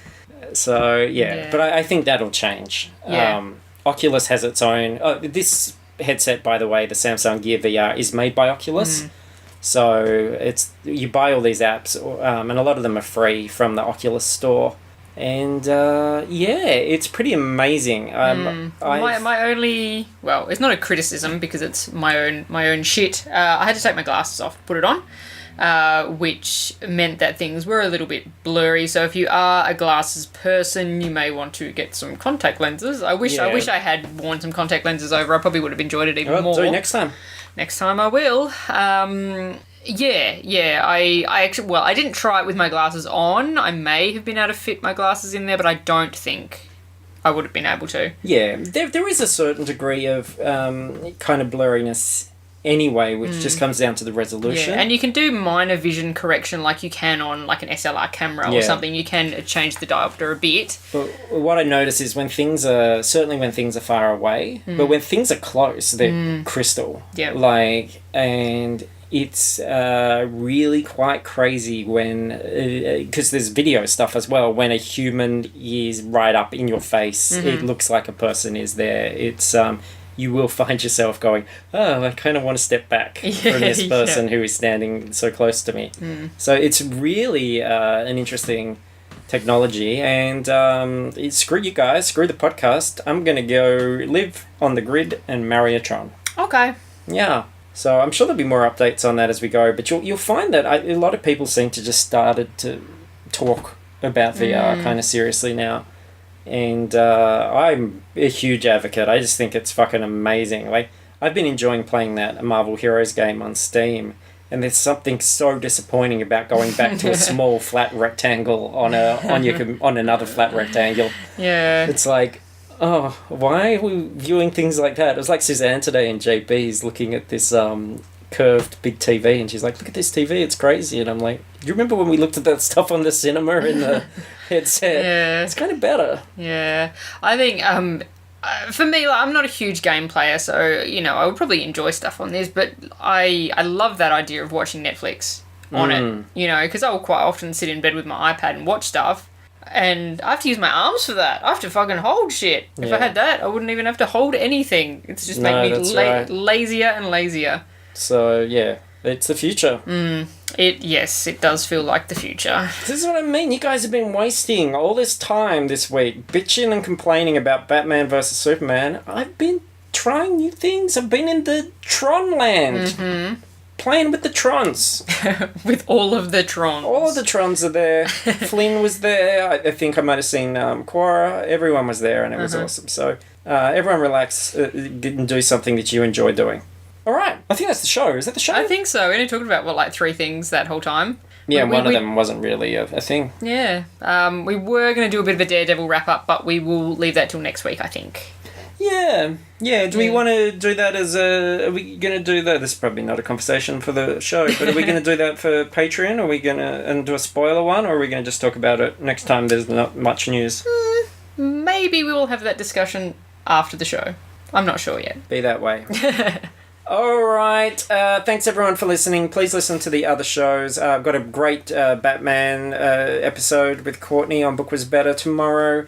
So, yeah. But I think that'll change. Yeah. Oculus has its own... this headset, by the way, the Samsung Gear VR, is made by Oculus. So, you buy all these apps, and a lot of them are free from the Oculus store. And, it's pretty amazing. My only... Well, it's not a criticism because it's my own shit. I had to take my glasses off to put it on, which meant that things were a little bit blurry. So if you are a glasses person, you may want to get some contact lenses. I wish I had worn some contact lenses over. I probably would have enjoyed it even more. Do it next time. Next time I will. I actually, well, I didn't try it with my glasses on. I may have been able to fit my glasses in there, but I don't think I would have been able to. Yeah, there is a certain degree of kind of blurriness anyway, which just comes down to the resolution. Yeah, and you can do minor vision correction like you can on like an SLR camera or something. You can change the diopter a bit. But what I notice is when things are far away, but when things are close, they're crystal. Yeah. And it's really quite crazy when, because there's video stuff as well, when a human is right up in your face, it looks like a person is there. It's, you will find yourself going, oh, I kind of want to step back from this person who is standing so close to me. So it's really an interesting technology, and screw you guys, screw the podcast. I'm going to go live on the grid and marry a Tron. Okay. Yeah. So I'm sure there'll be more updates on that as we go, but you'll find that a lot of people seem to just started to talk about VR kind of seriously now. And I'm a huge advocate. I just think it's fucking amazing. Like, I've been enjoying playing that Marvel Heroes game on Steam, and there's something so disappointing about going back to a small flat rectangle on another flat rectangle. Yeah. It's like, oh, why are we viewing things like that? It was like Suzanne today in JB's looking at this curved big TV, and she's like, look at this TV, it's crazy. And I'm like, do you remember when we looked at that stuff on the cinema in the headset? Yeah. It's kind of better. Yeah. I think, for me, like, I'm not a huge game player, so, I would probably enjoy stuff on this, but I love that idea of watching Netflix on it, because I will quite often sit in bed with my iPad and watch stuff, and I have to use my arms for that. I have to fucking hold shit. If I had that, I wouldn't even have to hold anything. It's just make me lazier and lazier. So, yeah, it's the future. It does feel like the future. This is what I mean. You guys have been wasting all this time this week bitching and complaining about Batman vs. Superman. I've been trying new things. I've been in the Tron land. Playing with the Trons. With all of the Trons. All of the Trons are there. Flynn was there. I think I might have seen Quora. Everyone was there, and it was awesome. So, everyone relax and do something that you enjoy doing. All right. I think that's the show. Is that the show? I think so. We only talked about, 3 things that whole time. Yeah, one of them wasn't really a thing. Yeah. We were going to do a bit of a Daredevil wrap-up, but we will leave that till next week, I think. Yeah. Yeah. Do we want to do that as a... Are we going to do that? This is probably not a conversation for the show, but are we going to do that for Patreon? Are we going to do a spoiler one, or are we going to just talk about it next time there's not much news? Maybe we will have that discussion after the show. I'm not sure yet. Be that way. All right. Thanks, everyone, for listening. Please listen to the other shows. I've got a great Batman episode with Courtney on Book Was Better tomorrow.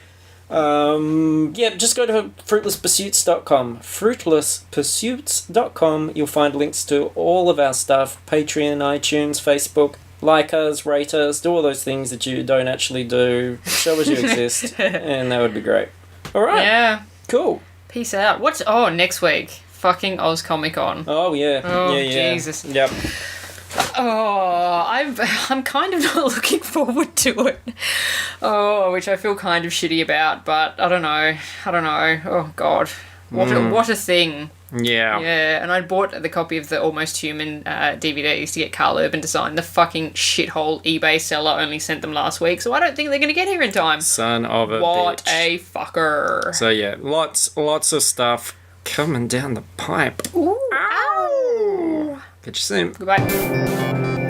Just go to fruitlesspursuits.com. Fruitlesspursuits.com. You'll find links to all of our stuff. Patreon, iTunes, Facebook. Like us, rate us, do all those things that you don't actually do. Show us you exist, and that would be great. All right. Yeah. Cool. Peace out. Next week? Fucking Oz Comic Con. Oh, yeah. Oh, yeah. Jesus. Yep. Oh, I'm kind of not looking forward to it. Oh, which I feel kind of shitty about, but I don't know. Oh, God. What a thing. Yeah. Yeah, and I bought the copy of the Almost Human DVDs to get Carl Urban to sign. The fucking shithole eBay seller only sent them last week, so I don't think they're going to get here in time. Son of a What bitch. a fucker. So yeah, lots of stuff coming down the pipe. Ooh, ow. Catch you soon. Goodbye.